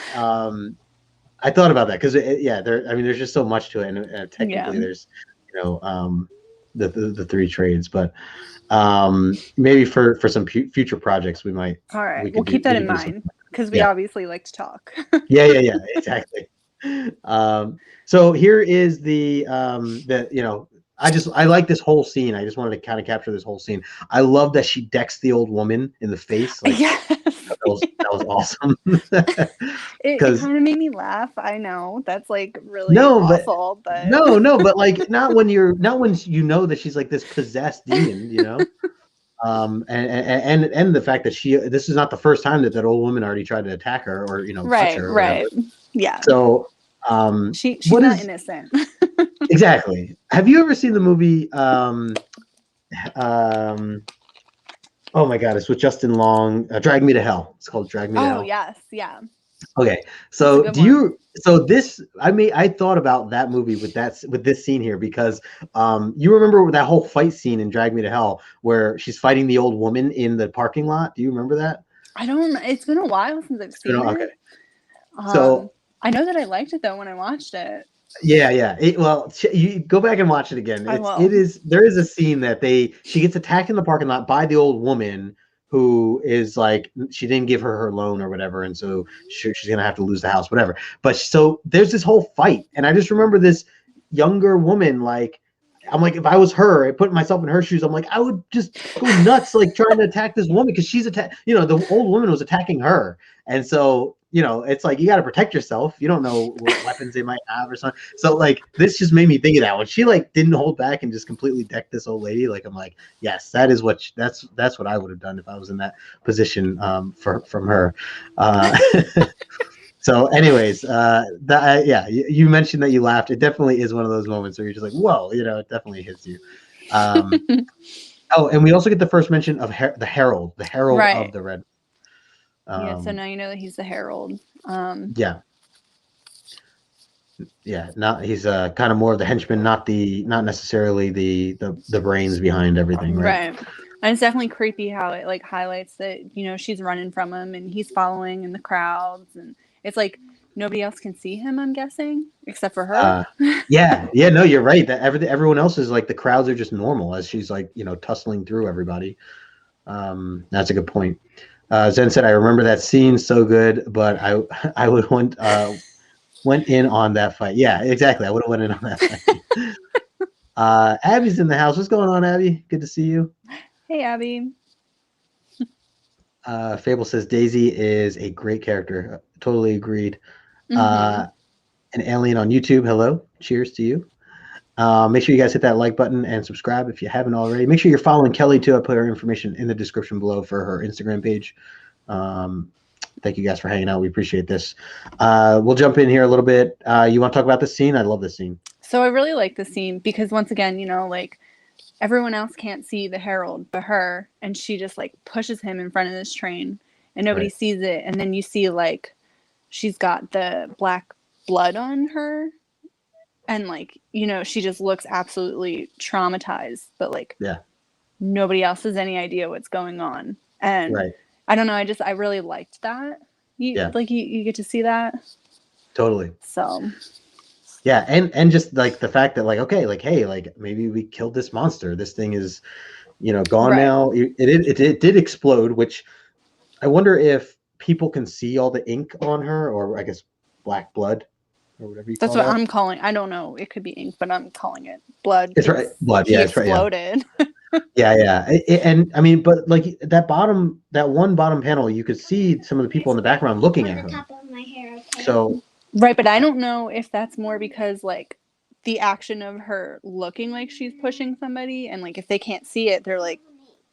Because there's just so much to it, and technically there's the 3 trades, but maybe for some future projects we might. All right, we'll keep that in mind because we obviously like to talk. yeah, exactly. So here is the I like this whole scene. I just wanted to kind of capture this whole scene. I love that she decks the old woman in the face. Like, yes. That was awesome. It kind of made me laugh. I know that's like really awful, but but like not when you know that she's like this possessed demon, and the fact that this is not the first time that old woman already tried to attack her or touch her. Right. Yeah. So she's not innocent. Exactly. Have you ever seen the movie? Oh my God, it's with Justin Long. Drag Me to Hell. It's called Drag Me to Hell. Oh yes, yeah. Okay, so I thought about that movie with this scene here because you remember that whole fight scene in Drag Me to Hell where she's fighting the old woman in the parking lot. Do you remember that? I don't. It's been a while since I've seen it. Okay. So I know that I liked it though when I watched it. Yeah. You go back and watch it again. There is a scene that she gets attacked in the parking lot by the old woman who is like, she didn't give her loan or whatever, and so she's gonna have to lose the house, whatever. But so there's this whole fight, and I just remember this younger woman, like, I'm like, if I was her, I put myself in her shoes, I'm like, I would just go nuts, like trying to attack this woman because she's the old woman was attacking her, and so. It's like you got to protect yourself. You don't know what weapons they might have or something. So like this just made me think of that when she like didn't hold back and just completely decked this old lady. Like I'm like, yes, that's what I would have done if I was in that position from her. So, anyways, you mentioned that you laughed. It definitely is one of those moments where you're just like, whoa, it definitely hits you. Oh, and we also get the first mention of the Herald right. of the Red. So now you know that he's the Herald. He's kind of more of the henchman, not necessarily the brains behind everything, right? And it's definitely creepy how it like highlights that she's running from him and he's following in the crowds, and it's like nobody else can see him, I'm guessing, except for her. No, you're right. That everyone else is like the crowds are just normal as she's like tussling through everybody. That's a good point. Zen said, "I remember that scene so good, but I would went in on that fight." Yeah, exactly. I would have went in on that fight. Abby's in the house. What's going on, Abby? Good to see you. Hey, Abby. Fable says Daisy is a great character. Totally agreed. Mm-hmm. An alien on YouTube. Hello. Cheers to you. Make sure you guys hit that like button and subscribe if you haven't already. Make sure you're following Kelly too. I put her information in the description below for her Instagram page. Thank you guys for hanging out. We appreciate this. We'll jump in here a little bit. You want to talk about this scene? I love this scene. So I really like the scene because once again, you know, like everyone else can't see the Herald but her, and she just like pushes him in front of this train and nobody Right. sees it. And then you see like she's got the black blood on her. And like, you know, she just looks absolutely traumatized, but like Yeah. nobody else has any idea what's going on. And Right. I don't know, I really liked that. You get to see that. Totally. So yeah, and just like the fact that like, okay, like, hey, like maybe we killed this monster. This thing is, gone now. It did explode, which I wonder if people can see all the ink on her, or I guess black blood, or whatever you that's call what that. I'm calling. I don't know. It could be ink, but I'm calling it blood. It's right, blood. He Yeah, it's right. exploded. Yeah. And I mean, but like that one bottom panel, you could see some of the people in the background looking at her. Top of my hair, okay? So right, but I don't know if that's more because like the action of her looking like she's pushing somebody, and like if they can't see it, they're like,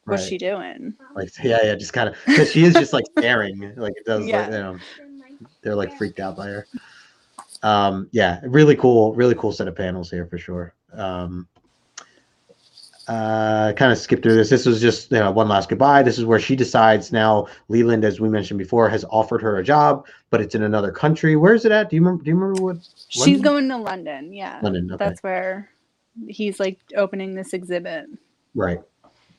"What's she doing?" Like, yeah, just kind of because she is just like staring, like it does. Yeah. Like, they're like freaked out by her. Yeah, really cool set of panels here for sure. Kind of skip through this. This was just one last goodbye. This is where she decides now. Leland, as we mentioned before, has offered her a job, but it's in another country. Where is it at? Do you remember what? She's London? going to London. Yeah, London. Okay. That's where he's like opening this exhibit. Right.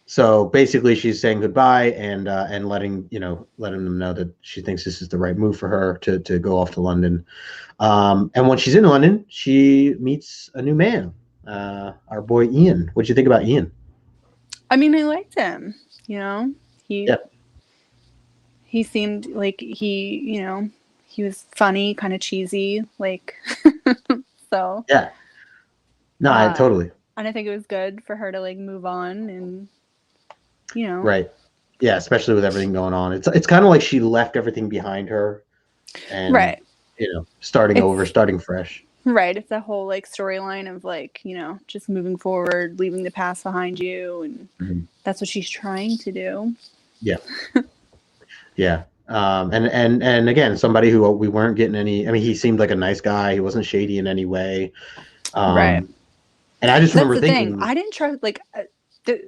So basically, she's saying goodbye and letting them know that she thinks this is the right move for her to go off to London. And when she's in London, she meets a new man. Our boy Ian. What'd you think about Ian? I mean, I liked him. He seemed like he was funny, kind of cheesy, like so. Yeah. No, totally. And I think it was good for her to like move on and Right. Yeah, especially with everything going on. It's kind of like she left everything behind her and right. Starting fresh. Right. It's that whole like storyline of like, just moving forward, leaving the past behind you. And that's what she's trying to do. Yeah. Yeah. And again, somebody who we weren't getting any, I mean, he seemed like a nice guy. He wasn't shady in any way. Right. And I just remember thinking, I didn't trust, like,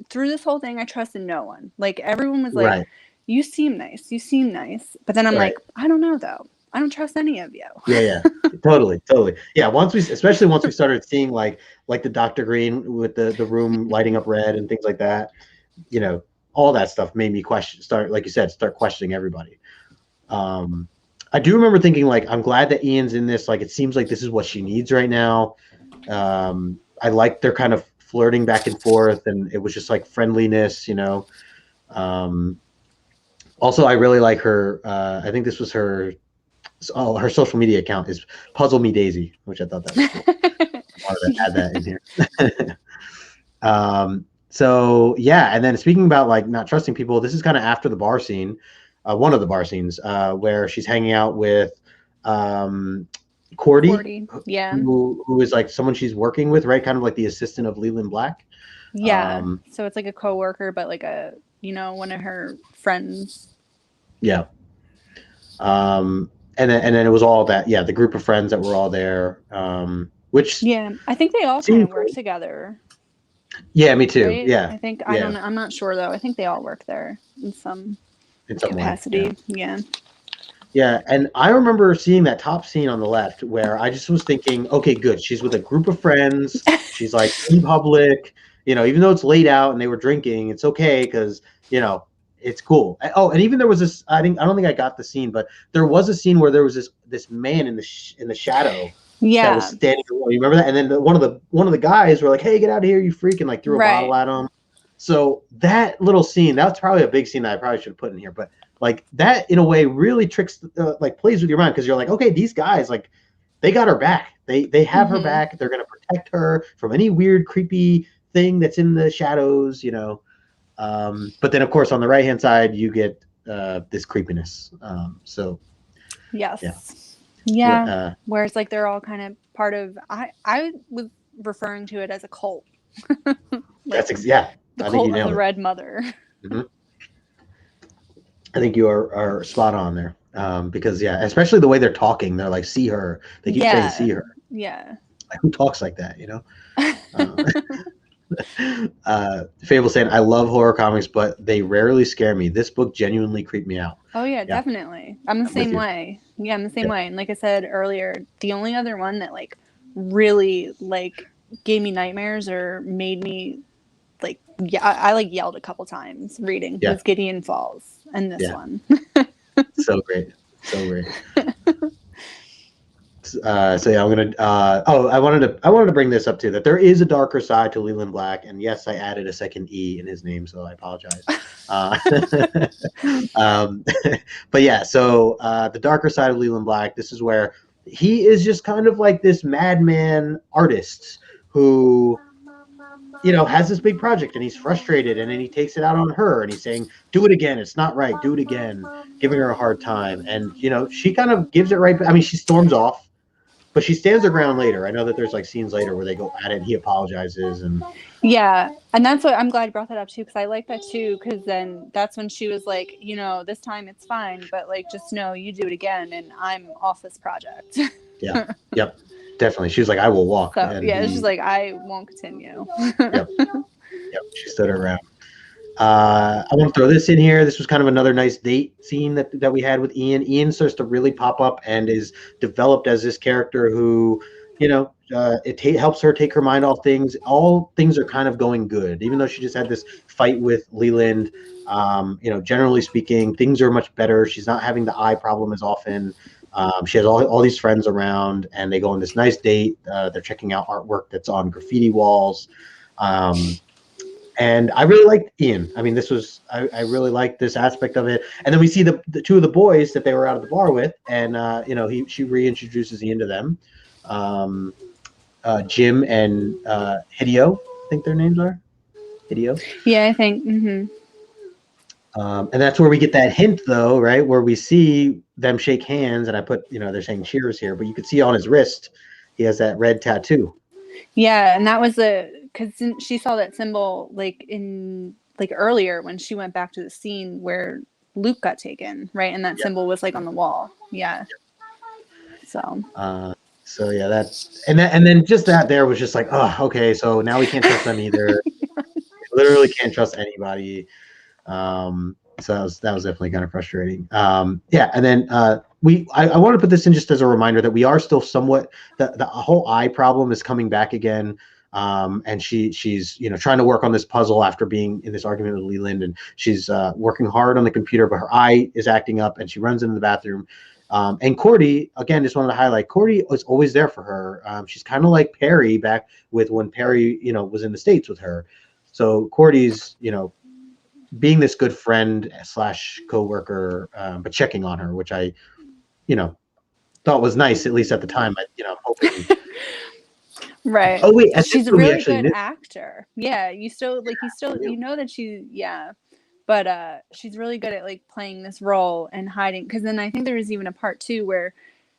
through this whole thing, I trusted no one. Like, everyone was like, right. You seem nice. But then I'm like, I don't know, though. I don't trust any of you. Yeah. Totally. Yeah. Especially once we started seeing like the Dr. Green with the room lighting up red and things like that, all that stuff made me start questioning everybody. I do remember thinking like, I'm glad that Ian's in this. Like, it seems like this is what she needs right now. I like their kind of flirting back and forth, and it was just like friendliness, Also, I really like her. I think this was her social media account is Puzzle Me Daisy, which I thought that was cool. I wanted to add that in here. So yeah, and then speaking about like not trusting people, this is kind of after the bar scene, one of the bar scenes, where she's hanging out with Cordy, yeah, who is like someone she's working with, right? Kind of like the assistant of Leland Black. Yeah. So it's like a coworker, but like one of her friends. Yeah. And then it was all that, the group of friends that were all there, which I think they all kind of work together. Yeah, me too. Right? Yeah, I think I don't know. I'm not sure though. I think they all work there in some capacity. Way, yeah, and I remember seeing that top scene on the left where I just was thinking, okay, good. She's with a group of friends. She's like in public, even though it's laid out and they were drinking, it's okay because it's cool. Oh, and even there was this. I don't think I got the scene, but there was a scene where there was this man in the shadow. Yeah, that was standing. You remember that? And then one of the guys were like, "Hey, get out of here, you freak!" and like threw a bottle at him. So that little scene, that's probably a big scene that I probably should have put in here, but like that in a way really tricks, like plays with your mind because you're like, okay, these guys like they got her back. They have her back. They're gonna protect her from any weird, creepy thing that's in the shadows, you know. But then of course on the right hand side you get this creepiness. So Yes. yeah. Yeah. Where it's like they're all kind of part of. I was referring to it as a cult. Like, yeah. The I think cult you of nailed the it. Red Mother. Mm-hmm. I think you are spot on there. Because yeah, especially the way they're talking, they're like, see her. They keep saying, see her. Yeah. Like, who talks like that, you know? Fable saying, I love horror comics, but they rarely scare me. This book genuinely creeped me out. Oh yeah, definitely. I'm the same way. Yeah, I'm the same way. And like I said earlier, the only other one that like really like gave me nightmares or made me like I like yelled a couple times reading was Gideon Falls and this one. So great. So yeah, I'm gonna. I wanted to bring this up too. That there is a darker side to Leland Black, and yes, I added a second E in his name, so I apologize. But yeah, so the darker side of Leland Black. This is where he is just kind of like this madman artist who, you know, has this big project and he's frustrated, and then he takes it out on her, and he's saying, "Do it again. It's not right. Do it again." Giving her a hard time, and you know, she kind of gives it right. I mean, she storms off. But she stands her ground later. I know that there's like scenes later where they go at it and he apologizes. And yeah, and that's what I'm glad you brought that up too, because I like that too, because then that's when she was like, you know, this time it's fine, but like just know you do it again and I'm off this project. Yep, definitely. She was like, I will walk. So yeah, it's just like I won't continue. Yep, she stood her ground. I want to throw this in here. This was kind of another nice date scene that we had with Ian. Ian starts to really pop up and is developed as this character who, you know, helps her take her mind off things. All things are kind of going good, even though she just had this fight with Leland. You know, generally speaking, things are much better. She's not having the eye problem as often. She has all these friends around, and they go on this nice date. They're checking out artwork that's on graffiti walls. And I really liked Ian. I mean, I really liked this aspect of it. And then we see the two of the boys that they were out at the bar with, and you know, she reintroduces Ian to them. Jim and Hideo, I think their names are. Hideo. Yeah, I think. And that's where we get that hint, though, right? Where we see them shake hands, and I put, you know, they're saying cheers here, but you could see on his wrist, he has that red tattoo. Yeah, and that was because she saw that symbol like in like earlier when she went back to the scene where Luke got taken, right? And that symbol was like on the wall. Yeah. So. So yeah, and then just that there was just like, oh, okay, so now we can't trust them either. Literally can't trust anybody. So that was definitely kind of frustrating. Yeah, and then I want to put this in just as a reminder that we are still somewhat the whole eye problem is coming back again. And she's you know trying to work on this puzzle after being in this argument with Leland, and she's working hard on the computer, but her eye is acting up, and she runs into the bathroom. And Cordy, again, just wanted to highlight, Cordy was always there for her. She's kind of like Perry back with when Perry, you know, was in the States with her. So Cordy's, you know, being this good friend / co-worker, but checking on her, which I, you know, thought was nice, at least at the time. You know, hoping. Right. Oh wait, she's a really good actor. Yeah, you know that but she's really good at like playing this role and hiding. Because then I think there was even a part 2 where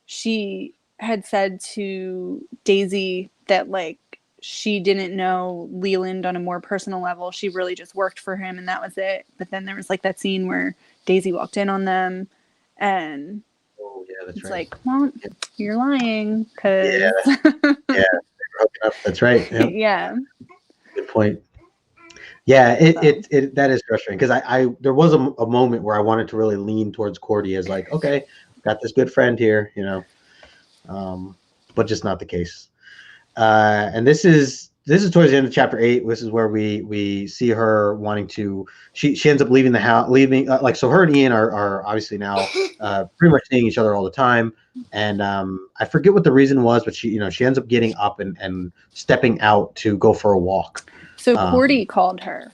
she had said to Daisy that like she didn't know Leland on a more personal level. She really just worked for him, and that was it. But then there was like that scene where Daisy walked in on them, and it's right. Like, well, you're lying, because that's right. Yep. Yeah. Good point. Yeah, it that is frustrating because I there was a moment where I wanted to really lean towards Cordy as like, okay, got this good friend here, you know, but just not the case. And this is towards the end of chapter 8. This is where we see her wanting to. She ends up leaving the house, like, so her and Ian are obviously now pretty much seeing each other all the time. And I forget what the reason was, but she ends up getting up and stepping out to go for a walk. So Cordy called her.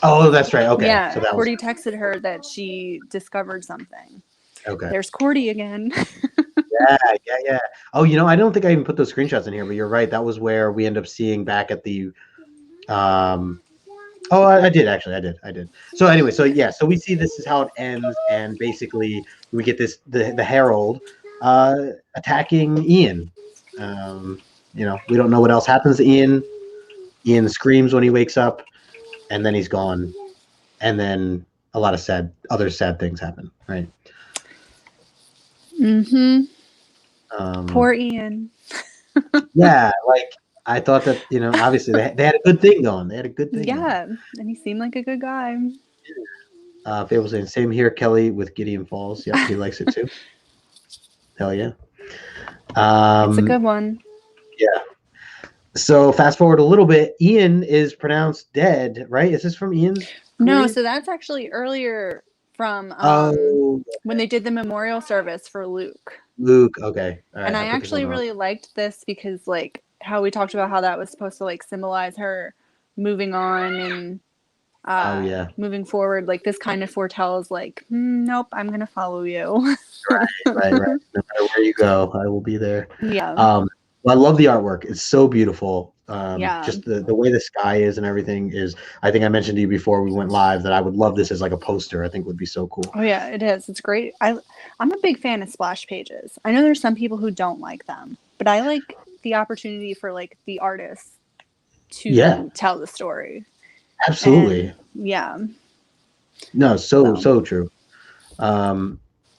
Oh, that's right. Okay, Yeah, so that was Cordy texted her that she discovered something. okay. There's Cordy again. Yeah, yeah, yeah. Oh, I don't think I even put those screenshots in here, but you're right. That was where we end up seeing back at the um oh, I did actually. I did. So anyway, so yeah, so we see this is how it ends, and basically we get this the Herald attacking Ian. We don't know what else happens to Ian. Ian screams when he wakes up, and then he's gone, and then a lot of other sad things happen, right? Mm-hmm. Um, Poor Ian. yeah, like I thought that obviously they had a good thing going. They had a good thing going. Yeah, and he seemed like a good guy. Fable saying same here, Kelly with Gideon Falls. Yep, he likes it too. Hell yeah. It's a Um, good one. yeah. So fast forward a little bit, Ian is pronounced dead, right? Is this from Ian's No, grief? so that's actually earlier from Oh, when they did the memorial service for Luke. Luke. Okay, all right. And I put this actually one on. really liked this because, like, how we talked about how that was supposed to like symbolize her moving on and Oh yeah, moving forward. Like, this kind of foretells, like, nope, I'm gonna follow you. right. No matter where you go, I will be there. Yeah, Well, I love the artwork. It's so beautiful. yeah. Just the way the sky is and everything is. I think I mentioned to you before we went live that I would love this as like a poster. I think would be so cool. Oh yeah, it is. It's great. I'm a big fan of splash pages. I know there's some people who don't like them, but I like the opportunity for like the artist Yeah, to tell the story. absolutely. And yeah. No, so true.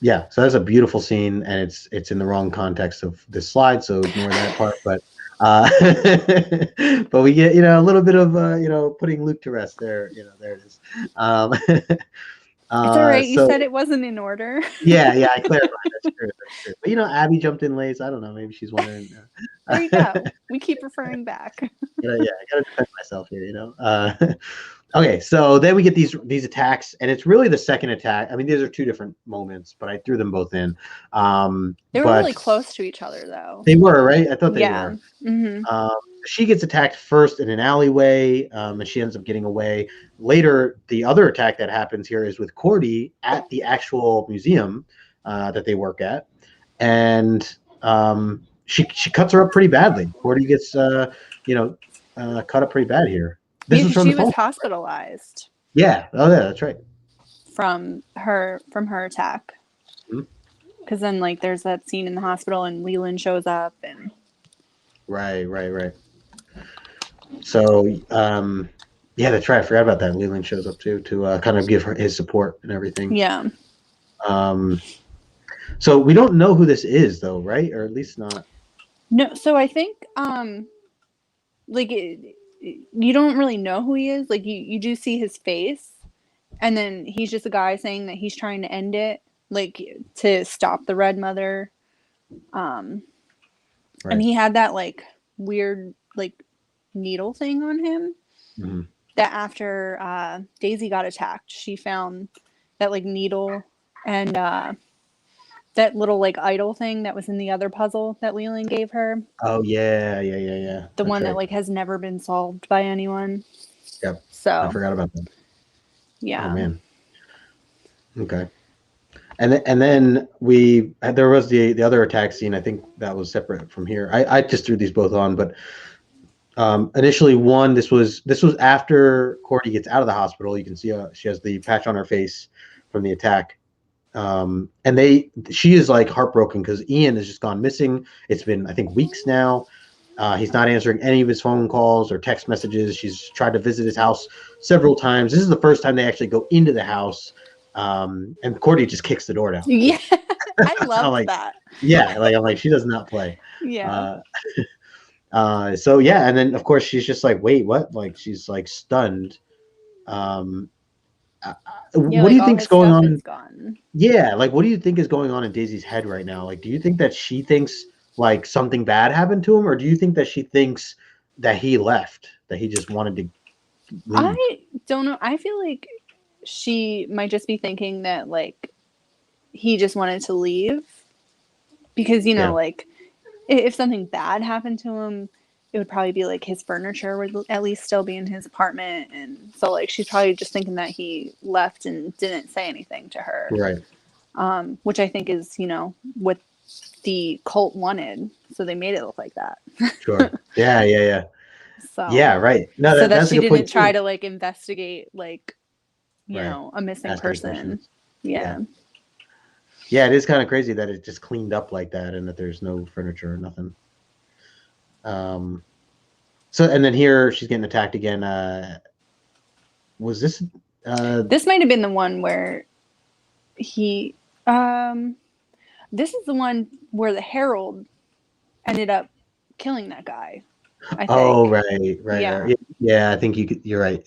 Yeah, so that's a beautiful scene, and it's in the wrong context of this slide, so ignore that part. But but we get a little bit of putting Luke to rest there. There it is. It's all right. You So said it wasn't in order. yeah, I clarified. That's true. But Abby jumped in late. So I don't know. Maybe she's wondering. There you go. We keep referring back. Yeah, I gotta defend myself here. Okay, so then we get these attacks, and it's really the second attack. I mean, these are two different moments, but I threw them both in. They were really close to each other, though. They were, right? I thought they Yeah. were. Mm-hmm. She gets attacked first in an alleyway, and she ends up getting away. Later, the other attack that happens here is with Cordy at the actual museum that they work at, and she cuts her up pretty badly. Cordy gets cut up pretty bad here. This was from she the phone. was hospitalized. Yeah. Oh, yeah, that's right. From her attack. Because then, like, there's that scene in the hospital, and Leland shows up, and right. So, yeah, that's right. I forgot about that. Leland shows up too to kind of give her his support and everything. Yeah. So we don't know who this is, though, right? Or at least not. No. So I think, like, you don't really know who he is. Like, you do see his face, and then he's just a guy saying that he's trying to end it, like, to stop the Red Mother. Right. And he had that, like, weird, like, needle thing on him. Mm-hmm. That after Daisy got attacked, she found that, like, needle and that little, like, idol thing that was in the other puzzle that Leland gave her. Oh, yeah. The That's one right. that, like, has never been solved by anyone. Yep. So I forgot about that. Yeah. Oh, man. Okay. And then there was the other attack scene. I think that was separate from here. I just threw these both on, but initially this was after Cordy gets out of the hospital. You can see she has the patch on her face from the attack. And she is like heartbroken because Ian has just gone missing. It's been, I think, weeks now. He's not answering any of his phone calls or text messages. She's tried to visit his house several times. This is the first time they actually go into the house. And Cordy just kicks the door down. Yeah. I love that. Yeah. Like, I'm like, she does not play. Yeah. So yeah. And then of course she's just like, wait, what? Like, she's like stunned. What do you think's going on? Yeah. Like, what do you think is going on in Daisy's head right now? Like, do you think that she thinks like something bad happened to him, or do you think that she thinks that he left, that he just wanted to leave? I don't know. I feel like she might just be thinking that like he just wanted to leave because like if something bad happened to him, it would probably be like his furniture would at least still be in his apartment, and so like she's probably just thinking that he left and didn't say anything to her, Right. Which I think is, you know, what the cult wanted, so they made it look like that. Sure. Yeah. So Yeah, right. No, so that that's a she good didn't point try too. to like investigate like, you Right. know, a missing Ask any person. questions. Yeah. Yeah, it is kind of crazy that it just cleaned up like that and that there's no furniture or nothing. So and then here she's getting attacked again. Was this This might have been the one where he this is the one where the Herald ended up killing that guy, I oh, think. right. Yeah, I think you're right.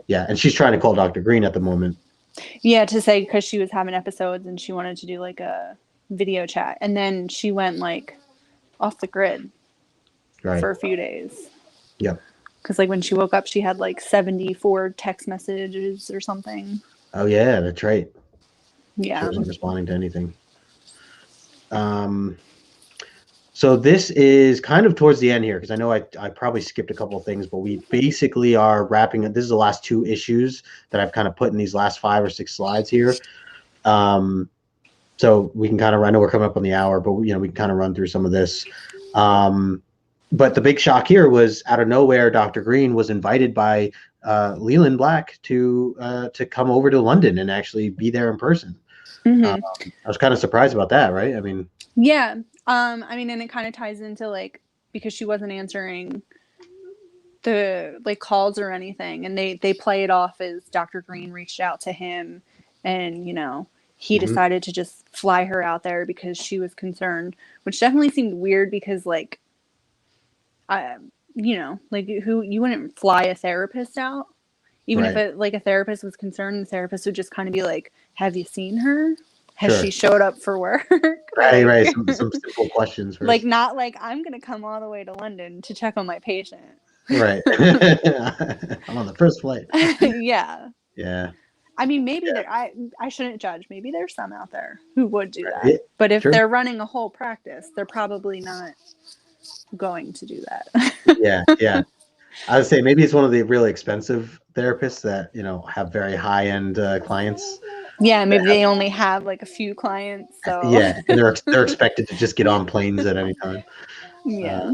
Yeah, and she's trying to call Dr. Green at the moment. Yeah, to say because she was having episodes and she wanted to do like a video chat, and then she went like off the grid Right. for a few days. Yep. Because like when she woke up, she had like 74 text messages or something. Oh yeah, that's right. Yeah. She wasn't responding to anything. So this is kind of towards the end here, because I know I probably skipped a couple of things, but we basically are wrapping up. This is the last 2 issues that I've kind of put in these last 5 or 6 slides here. So we can kind of, I know we're coming up on the hour, but you know, we can kind of run through some of this. But the big shock here was out of nowhere, Dr. Green was invited by Leland Black to come over to London and actually be there in person. Mm-hmm. I was kind of surprised about that, right? I mean, yeah. I mean, and it kind of ties into like, because she wasn't answering the like calls or anything, and they play it off as Dr. Green reached out to him, and you know, he decided to just fly her out there because she was concerned, which definitely seemed weird because like, you know, like who, you wouldn't fly a therapist out, even if it like a therapist was concerned, the therapist would just kind of be like, have you seen her? Has she showed up for work? Right. Some simple questions first. Like, not like, I'm going to come all the way to London to check on my patient. Right. I'm on the first flight. Yeah. Yeah. I mean, maybe there, I shouldn't judge. Maybe there's some out there who would do that. But if they're running a whole practice, they're probably not going to do that. Yeah. I would say maybe it's one of the really expensive therapists that, you know, have very high-end clients. Yeah, maybe they only have like a few clients. So yeah, and they're expected to just get on planes at any time. Yeah.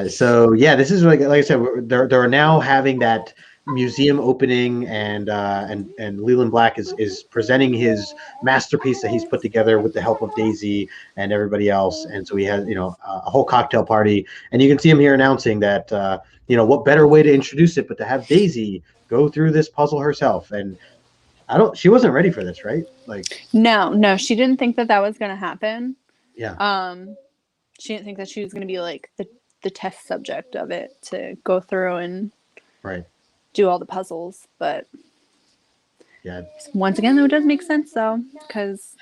So yeah, this is like I said, they're now having that museum opening, and Leland Black is presenting his masterpiece that he's put together with the help of Daisy and everybody else. And so he has, you know, a whole cocktail party, and you can see him here announcing that, you know, what better way to introduce it but to have Daisy go through this puzzle herself. And she wasn't ready for this, right? Like, no, she didn't think that was going to happen. Yeah. She didn't think that she was going to be like the test subject of it, to go through and do all the puzzles. But yeah, once again, though, it does make sense though, because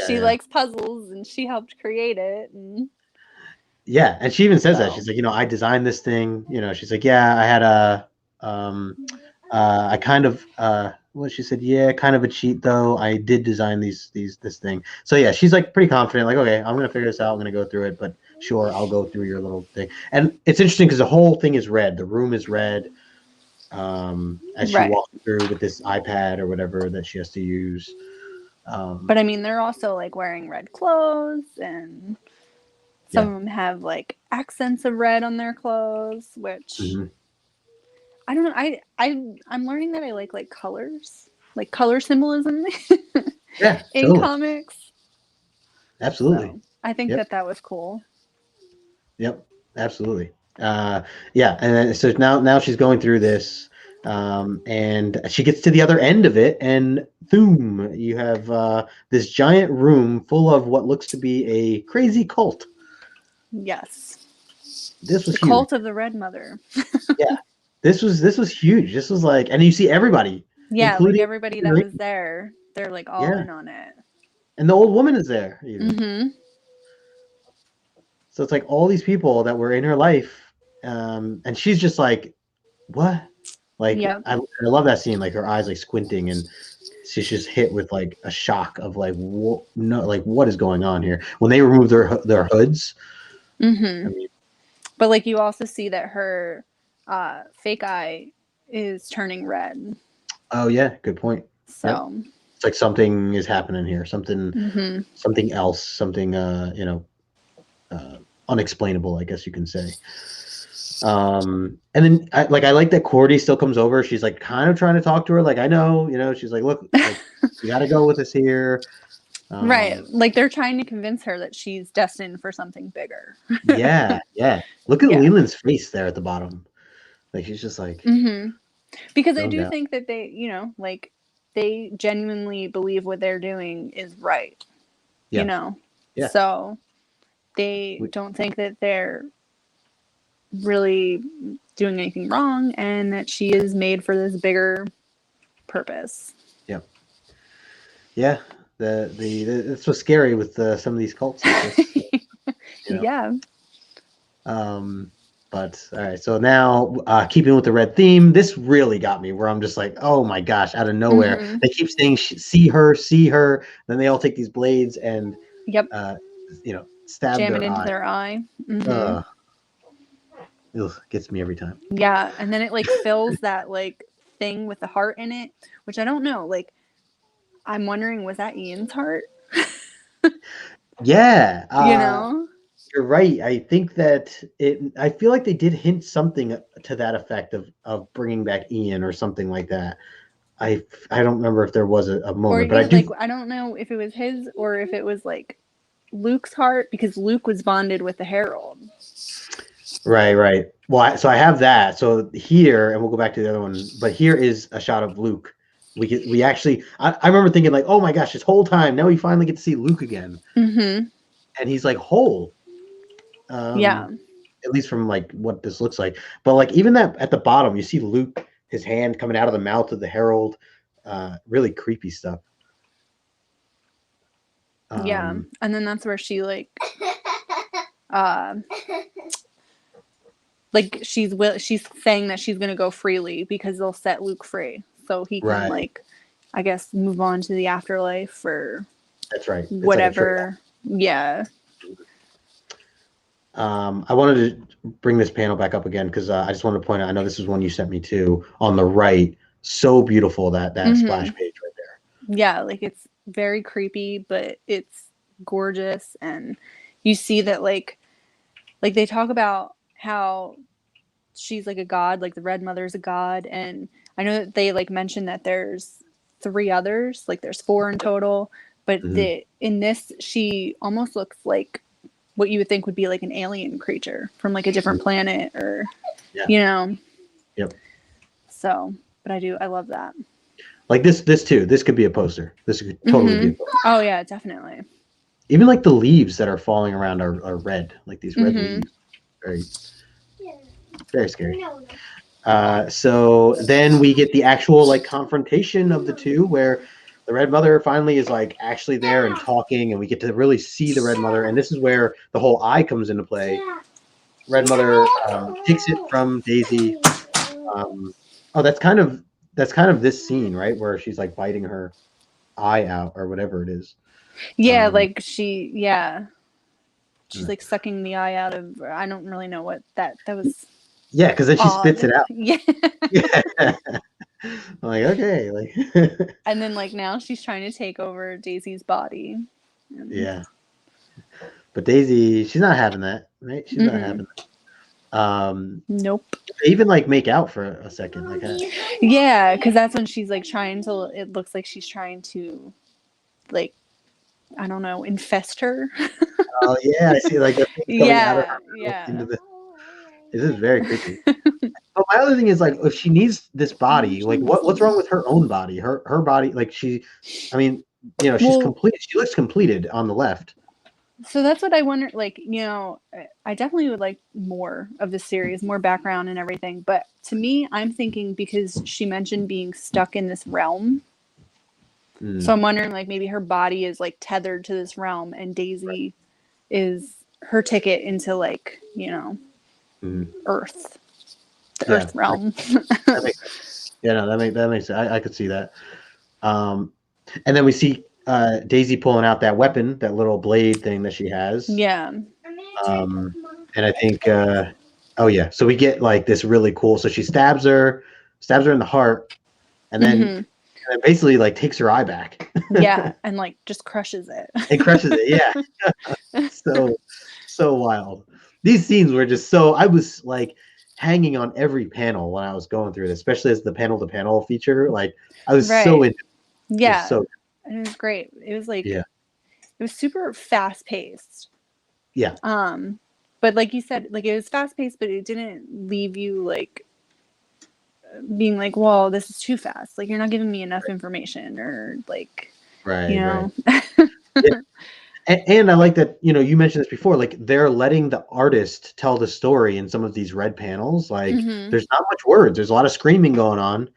she likes puzzles and she helped create it. And and she even says that, she's like, you know, I designed this thing, you know, she's like, yeah, I had I kind of she said, yeah, kind of a cheat though. I did design this thing. So yeah, she's like pretty confident, like, okay, I'm gonna figure this out, I'm gonna go through it, but sure, I'll go through your little thing. And it's interesting because the whole thing is red. The room is red. As she walks through with this iPad or whatever that she has to use. But I mean, they're also like wearing red clothes, and some of them have like accents of red on their clothes, which I don't know. I'm learning that I like colors, like color symbolism. In comics. Absolutely. So I think that was cool. Yep, absolutely. And then, so now she's going through this, and she gets to the other end of it, and boom, you have this giant room full of what looks to be a crazy cult. Yes. This was the cult of the Red Mother. This was huge. This was like, and you see everybody. Yeah, like everybody that was there, they're like all in on it. And the old woman is there. Even. So it's like all these people that were in her life, and she's just like, what? Like, I love that scene, like her eyes like squinting, and she's just hit with like a shock of like what is going on here when they remove their hoods. Mm-hmm. I mean, but like you also see that her fake eye is turning red. oh yeah, good point. So Yep. It's like something is happening here, something else, something unexplainable, I guess you can say. And then I like that Cordy still comes over. She's like kind of trying to talk to her. Like, I know, she's like, look, like, you got to go with us here. Right. Like they're trying to convince her that she's destined for something bigger. Yeah. Look at Leland's face there at the bottom. Like, she's just like, because I do think that they, like they genuinely believe what they're doing is right. Yeah. So they don't think that they're really doing anything wrong and that she is made for this bigger purpose. Yep. Yeah. It's so scary with some of these cults like this. Yeah. But all right, so now keeping with the red theme, this really got me where I'm just like, oh my gosh, out of nowhere. They keep saying see her, then they all take these blades and stab jam it into their eye. Ugh, gets me every time. Yeah, and then it like fills that like thing with the heart in it, which I don't know. Like, I'm wondering, was that Ian's heart? Yeah, you're right. I think that I feel like they did hint something to that effect of bringing back Ian or something like that. I don't remember if there was a moment, but I don't know if it was his or if it was like Luke's heart, because Luke was bonded with the Herald. Right. Well, so I have that. So here, and we'll go back to the other one, but here is a shot of Luke. We actually, I remember thinking like, oh my gosh, this whole time, now we finally get to see Luke again. And he's like whole. Yeah. At least from like what this looks like. But like even that at the bottom, you see Luke, his hand coming out of the mouth of the Herald. Really creepy stuff. Yeah. And then that's where she like she's saying that she's gonna go freely because they'll set Luke free. So he can like I guess move on to the afterlife or that's right. Whatever. Yeah. I wanted to bring this panel back up again because I just wanted to point out, I know this is one you sent me to on the right. So beautiful that splash page right there. Yeah, like it's very creepy, but it's gorgeous. And you see that like they talk about how she's like a god, like the Red Mother's a god. And I know that they like mentioned that there's 3 others, like there's 4 in total. But in this, she almost looks like what you would think would be like an alien creature from like a different planet or, Yep. So, but I love that. Like this too. This could be a poster. This could totally be a poster. Oh yeah, definitely. Even like the leaves that are falling around are red, like these red leaves. Very scary. So then we get the actual like confrontation of the two where the Red Mother finally is like actually there and talking, and we get to really see the Red Mother. And this is where the whole eye comes into play. Red Mother takes it from Daisy. That's kind of this scene, right, where she's like biting her eye out or whatever it is. Yeah, like she's like sucking the eye out of. I don't really know what that was. Yeah, because then she spits it out. Yeah. I'm like, okay, like. And then like now she's trying to take over Daisy's body. Yeah. But Daisy, she's not having that, right? She's not having that. Nope. They even like make out for a second, like that. Yeah, because that's when she's like trying to. It looks like she's trying to, like, I don't know, infest her. Oh yeah, I see. Like the thing coming out of her into the. This is very creepy. But my other thing is like, if she needs this body, like what's wrong with her own body? Her body, like she's complete. She looks completed on the left. So that's what I wonder. Like, I definitely would like more of the series, more background and everything. But to me, I'm thinking because she mentioned being stuck in this realm. So I'm wondering, like, maybe her body is like tethered to this realm, and Daisy is her ticket into like, Earth, Earth realm. That makes sense. Yeah, no, that makes sense. I could see that. And then we see Daisy pulling out that weapon, that little blade thing that she has. Yeah. And I think, oh yeah, so we get like this really cool. So she stabs her in the heart, and then, Mm-hmm. basically like takes her eye back. Yeah, and like just crushes it. It crushes it. Yeah, so wild. These scenes were just so. I was like hanging on every panel when I was going through it, especially as the panel to panel feature. Like I was so Right. into it. It was Yeah. so And it was great. It was like yeah. it was super fast paced. Yeah. But like you said, like it was fast paced, but it didn't leave you like being like, "Whoa, this is too fast." Like you're not giving me enough information, or like, you Right. know. Yeah. And I like that, you mentioned this before, like they're letting the artist tell the story in some of these red panels. Like Mm-hmm. there's not much words. There's a lot of screaming going on,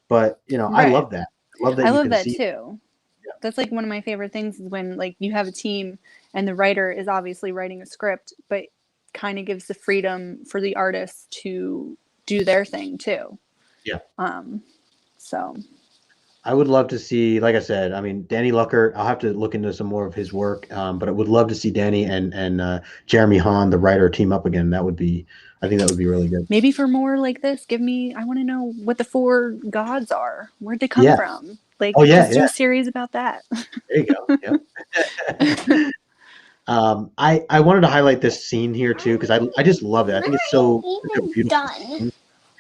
but I Right. love that. I love that I you love can that see. too. Yeah. That's like one of my favorite things is when like you have a team and the writer is obviously writing a script, but kind of gives the freedom for the artists to do their thing too. Yeah. So I would love to see, like I said, I mean, Danny Luckert, I'll have to look into some more of his work, but I would love to see Danny and Jeremy Haun, the writer, team up again. I think that would be really good. maybe for more like this, I want to know what the four gods are. Where'd they come Yeah. from? Like, Oh, yeah, just do yeah. a series about that. There you go. Yep. I wanted to highlight this scene here too because I just love it. I think it's such a beautiful scene.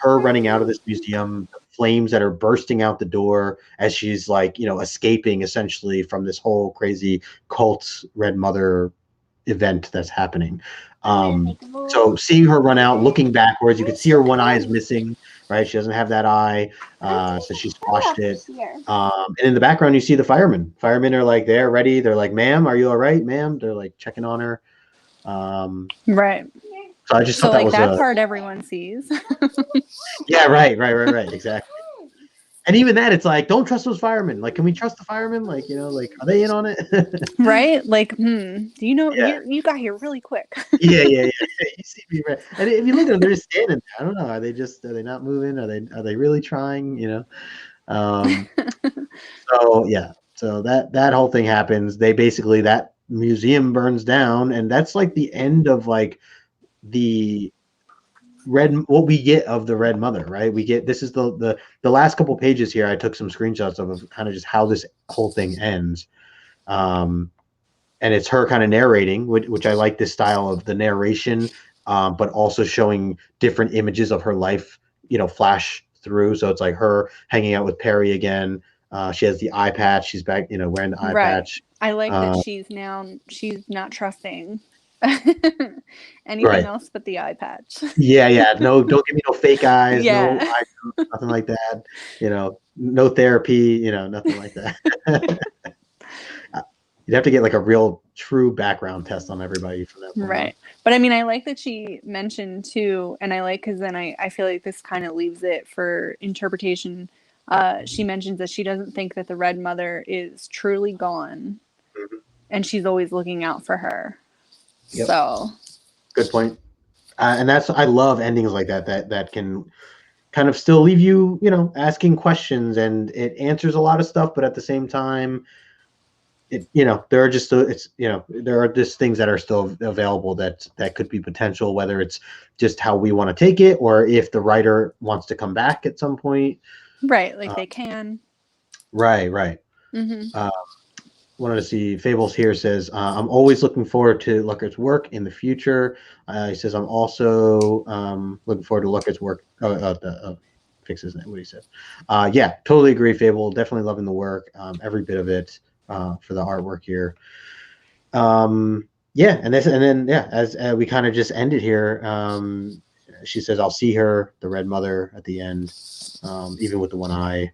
Her running out of this museum, the flames that are bursting out the door as she's like, escaping essentially from this whole crazy cult Red Mother event that's happening. So seeing her run out, looking backwards, you can see her one eye is missing, right? She doesn't have that eye, so she squashed it. And in the background, you see the firemen. Firemen are like there, ready. They're like, "Ma'am, are you all right, ma'am?" They're like checking on her. Right. So I just So thought that like was that part everyone sees. yeah, right, exactly. And even that, it's like, don't trust those firemen. Like, can we trust the firemen? Like, like, are they in on it? Right? Like, do you know Yeah. you got here really quick. Yeah. You see me, right? And if you look at them, they're just standing there. I don't know. Are they not moving? Are they really trying? So yeah. So that whole thing happens. They basically that museum burns down, and that's like the end of like the what we get of the Red Mother, right? We get this is the last couple pages here. I took some screenshots of kind of just how this whole thing ends. And it's her kind of narrating, which I like this style of the narration, but also showing different images of her life, flash through. So it's like her hanging out with Perry again. She has the eye patch. She's back, wearing the eye Right. patch. I like that she's not trusting anything Right. else but the eye patch. Yeah. No, don't give me no fake eyes, no Yeah. eye, nothing like that. No therapy, nothing like that. You'd have to get like a real true background test on everybody from that point on. Right. But I mean, I like that she mentioned too, and I like because then I feel like this kind of leaves it for interpretation. She mentions that she doesn't think that the Red Mother is truly gone, and she's always looking out for her. Yep. So, good point. And I love endings like that can kind of still leave you, asking questions, and it answers a lot of stuff, but at the same time, there are just there are just things that are still available that could be potential, whether it's just how we want to take it or if the writer wants to come back at some point. right, like they can. Right. Wanted to see Fables here says, I'm always looking forward to Luckert's work in the future. He says, I'm also looking forward to Luckert's work. Fix his name, what he said. Yeah, totally agree, Fable. Definitely loving the work, every bit of it, for the artwork here. Yeah, and then as we kind of just ended here, she says, I'll see her, the Red Mother, at the end, even with the one eye,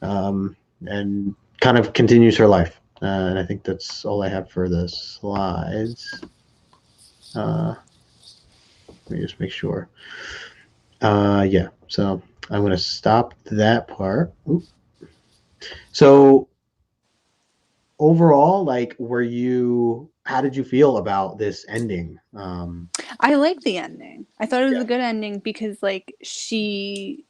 and kind of continues her life. And I think that's all I have for the slides. Let me just make sure. Yeah, so I'm going to stop that part. Oop. So overall, like, how did you feel about this ending? I like the ending. I thought it was a good ending because, like, you see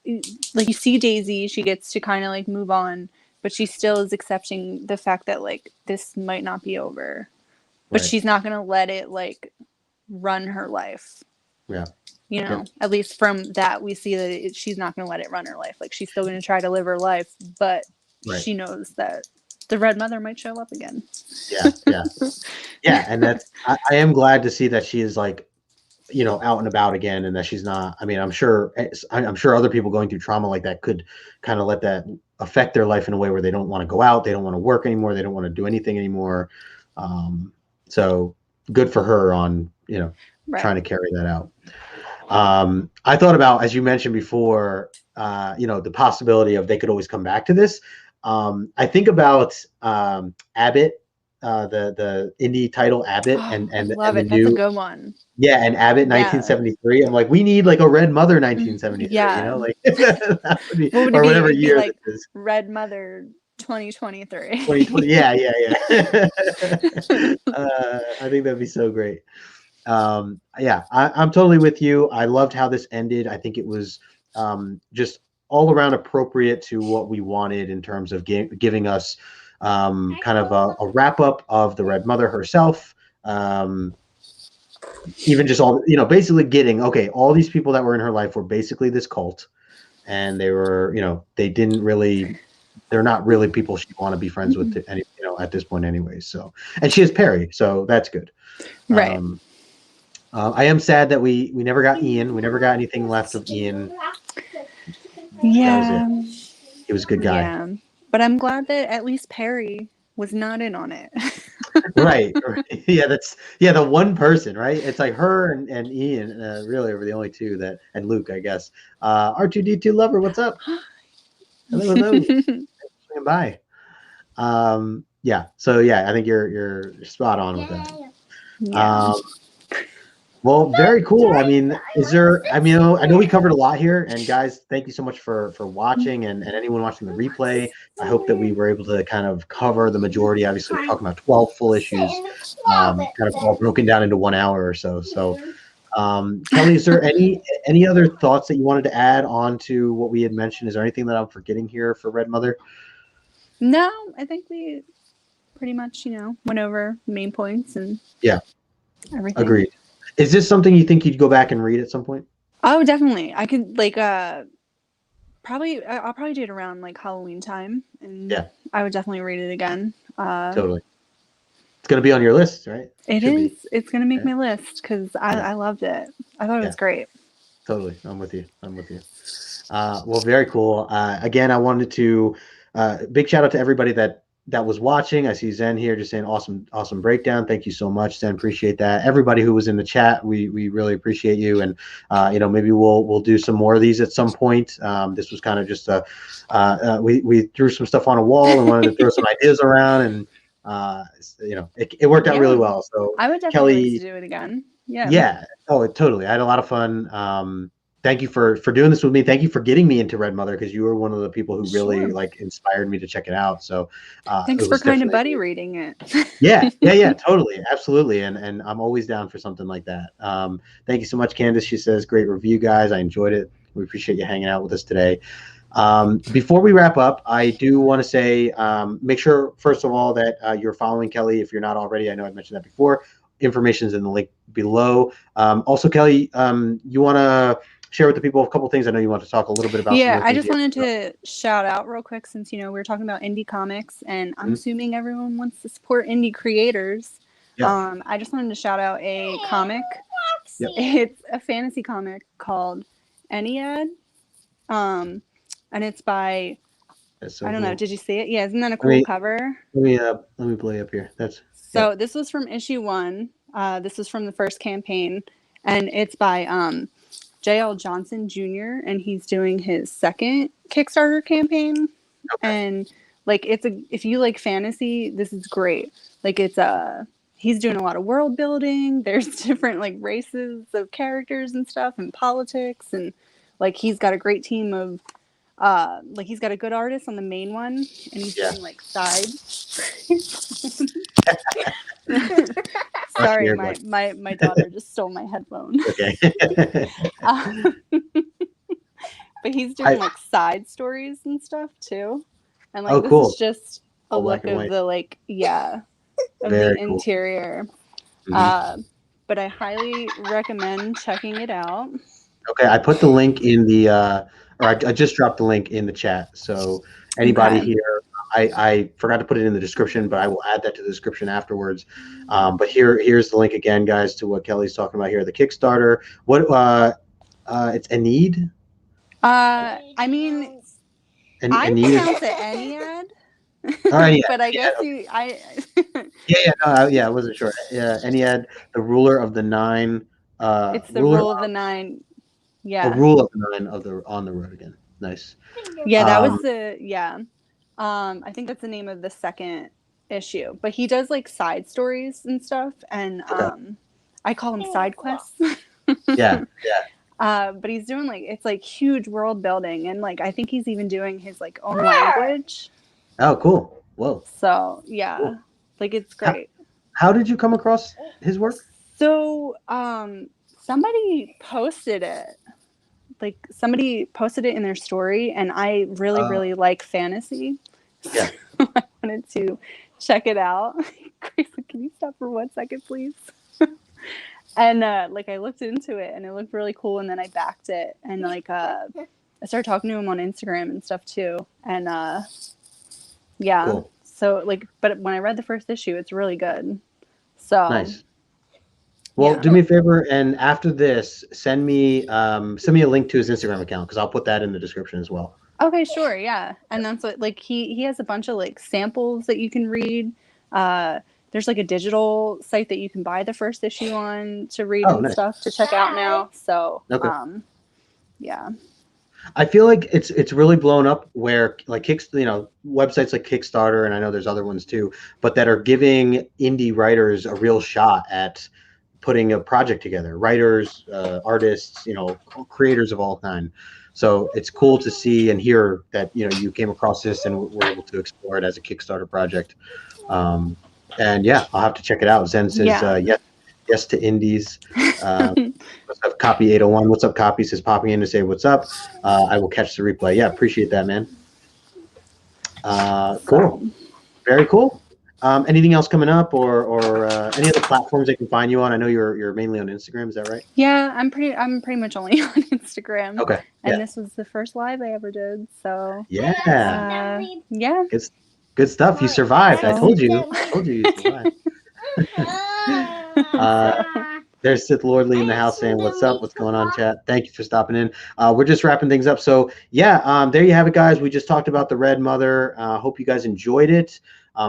Daisy, she gets to kind of like move on but she still is accepting the fact that like this might not be over, but Right. she's not going to let it like run her life. Yeah. You know, at least from that, we see that she's not going to let it run her life. Like, she's still going to try to live her life, but she knows that the Red Mother might show up again. Yeah. And I am glad to see that she is like, you know, out and about again, and that she's not. I mean, I'm sure other people going through trauma like that could kind of let that affect their life in a way where they don't want to go out, they don't want to work anymore, they don't want to do anything anymore. So good for her on, you know, trying to carry that out. I thought about, as you mentioned before, you know, the possibility of they could always come back to this. I think about Abbott, the indie title Abbott, and love the it. new, that's a good one. Yeah, and Abbott 1973. I'm like, we need like a Red Mother 1973. Yeah. You know, like that would be, what would or it be? whatever It would year be like this is. Red Mother 2023. 2020. Yeah. I think that'd be so great. Yeah, I'm totally with you. I loved how this ended. I think it was just all around appropriate to what we wanted in terms of giving us kind of a wrap up of the Red Mother herself. Even just all, you know, basically getting, okay, all these people that were in her life were basically this cult, and they were, you know, they're not really people she'd want to be friends with, you know, at this point anyway. So, and she has Perry, so that's good. Right. I am sad that we never got Ian. We never got anything left of Ian. Yeah. That was it. He was a good guy. Yeah. But I'm glad that at least Perry was not in on it. Right. Yeah, the one person, right? It's like her and Ian really were the only two that, and Luke, I guess. R2D2 lover, what's up? Hello. Swinging by. Yeah. So yeah, I think you're spot on with that. Yeah. Well, very cool. I mean, I know we covered a lot here, and guys, thank you so much for watching, and anyone watching the replay. I hope that we were able to kind of cover the majority. Obviously, we're talking about 12 full issues, kind of all broken down into 1 hour or so. So, Kelly, is there any other thoughts that you wanted to add on to what we had mentioned? Is there anything that I'm forgetting here for Red Mother? No, I think we pretty much, you know, went over the main points and everything. Agreed. Is this something you think you'd go back and read at some point? Oh, definitely. I could like I'll probably do it around like Halloween time, and I would definitely read it again. Totally. It's gonna be on your list, right? It is. It's gonna make my list because I loved it. I thought it was great. Totally. I'm with you. Well, very cool. Again, I wanted to big shout out to everybody that was watching. I see Zen here just saying awesome breakdown. Thank you so much, Zen. Appreciate that. Everybody who was in the chat, we really appreciate you. And you know, maybe we'll do some more of these at some point. This was kind of just we threw some stuff on a wall and wanted to throw some ideas around, and you know, it worked out really well. So I would definitely like to do it again. Yeah. Oh, totally. I had a lot of fun. Thank you for doing this with me. Thank you for getting me into Red Mother, because you were one of the people who really like inspired me to check it out. So thanks for kind of buddy reading it. Yeah, totally, absolutely, and I'm always down for something like that. Thank you so much, Candace. She says, great review, guys. I enjoyed it. We appreciate you hanging out with us today. Before we wrap up, I do want to say, make sure, first of all, that you're following Kelly if you're not already. I know I mentioned that before. Information is in the link below. Also, Kelly, you want to share with the people a couple things? I know you want to talk a little bit about. Yeah, I just wanted to shout out real quick, since, you know, we were talking about indie comics, and I'm assuming everyone wants to support indie creators. I just wanted to shout out a comic. It's a fantasy comic called Ennead, and it's by I don't know. Did you see it? Yeah, isn't that a cool cover? Let me play up here. So this was from issue 1. This was from the first campaign, and it's by J.L. Johnson Jr., and he's doing his second Kickstarter campaign. And like, if you like fantasy, this is great. Like, he's doing a lot of world building. There's different like races of characters and stuff, and politics, and like he's got a great team of like he's got a good artist on the main one, and he's doing like sides. Sorry, my daughter just stole my headphone. Okay. But he's doing like side stories and stuff too. And Oh, like this cool. is just a All black look and of white. the like of Very the cool. interior. Mhm. But I highly recommend checking it out. Okay, I put the link in the or I just dropped the link in the chat. So anybody Okay. here, I forgot to put it in the description, but I will add that to the description afterwards. But here's the link again, guys, to what Kelly's talking about here. The Kickstarter. What it's Ennead? I mean, I Ennead. pronounce it Ennead, All right, but I yeah, guess okay. Yeah, I wasn't sure. Yeah, Ennead, the ruler of the nine, it's the ruler, rule of the nine. a Yeah. rule of the nine of the on the road again. Nice. Yeah, that was Um, the yeah. I think that's the name of the second issue. But he does like side stories and stuff, and okay. I call them side quests. Yeah, yeah. But he's doing like it's like huge world building, and like I think he's even doing his like own language. Oh, cool. Whoa. So yeah, Cool. like it's How, great. how did you come across his work? So somebody posted it. Like somebody posted it in their story, and I really, Uh, really like fantasy. So yeah. I wanted to check it out. Grace, can you stop for 1 second, please? And like I looked into it and it looked really cool, and then I backed it, and like I started talking to him on Instagram and stuff too. And yeah. Cool. So like but when I read the first issue, it's really good. So Nice. Well, yeah. do me a favor, and after this, send me a link to his Instagram account because I'll put that in the description as well. Okay, sure, yeah. And that's what like he has a bunch of like samples that you can read. There's like a digital site that you can buy the first issue on to read Oh, and nice. stuff to check out now. So Okay. yeah. I feel like it's really blown up where like websites like Kickstarter, and I know there's other ones too, but that are giving indie writers a real shot at putting a project together. Writers, artists, creators of all kind. So it's cool to see and hear that you came across this and were able to explore it as a Kickstarter project. And yeah, I'll have to check it out. Zen says Yeah. yes to indies. What's up, Copy 801? What's up, Copy? Says popping in to say what's up. I will catch the replay. Yeah, appreciate that, man. Cool. Very cool. Anything else coming up, or any other platforms they can find you on? I know you're mainly on Instagram. Is that right? Yeah, I'm pretty much only on Instagram. Okay. And Yeah. this was the first live I ever did. So Yeah. yeah. Good stuff. You survived. I So- told you. I told you survived. There's Sith Lordly in the house saying, "What's up? What's going on, chat?" Thank you for stopping in. We're just wrapping things up. So yeah, there you have it, guys. We just talked about the Red Mother. Hope you guys enjoyed it.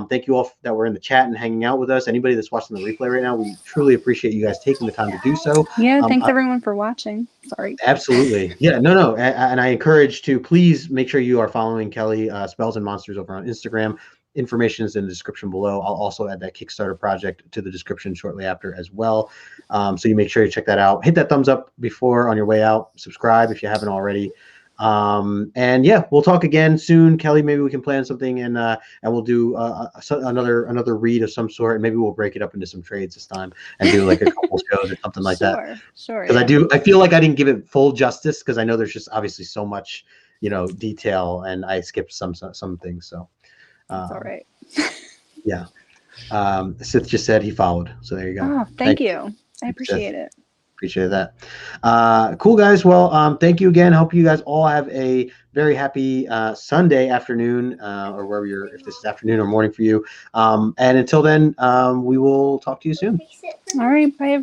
Thank you all that were in the chat and hanging out with us. Anybody that's watching the replay right now, we truly appreciate you guys taking the time to do so. Yeah, thanks everyone for watching. Sorry. Absolutely. Yeah, no. And I encourage to please make sure you are following Kelly, Spells and Monsters, over on Instagram. Information is in the description below. I'll also add that Kickstarter project to the description shortly after as well. So you make sure you check that out. Hit that thumbs up before on your way out. Subscribe if you haven't already. And yeah, we'll talk again soon. Kelly, maybe we can plan something and we'll do another read of some sort, and maybe we'll break it up into some trades this time and do like a couple shows or something like that. Sure. Because I feel like I didn't give it full justice because I know there's just obviously so much, detail, and I skipped some things. So that's all right. Yeah. Sith just said he followed. So there you go. Oh, thank you. I appreciate it. Appreciate that. Cool, guys. Well, thank you again. Hope you guys all have a very happy Sunday afternoon, or wherever if this is afternoon or morning for you. And until then, we will talk to you soon. All right. Bye, everyone.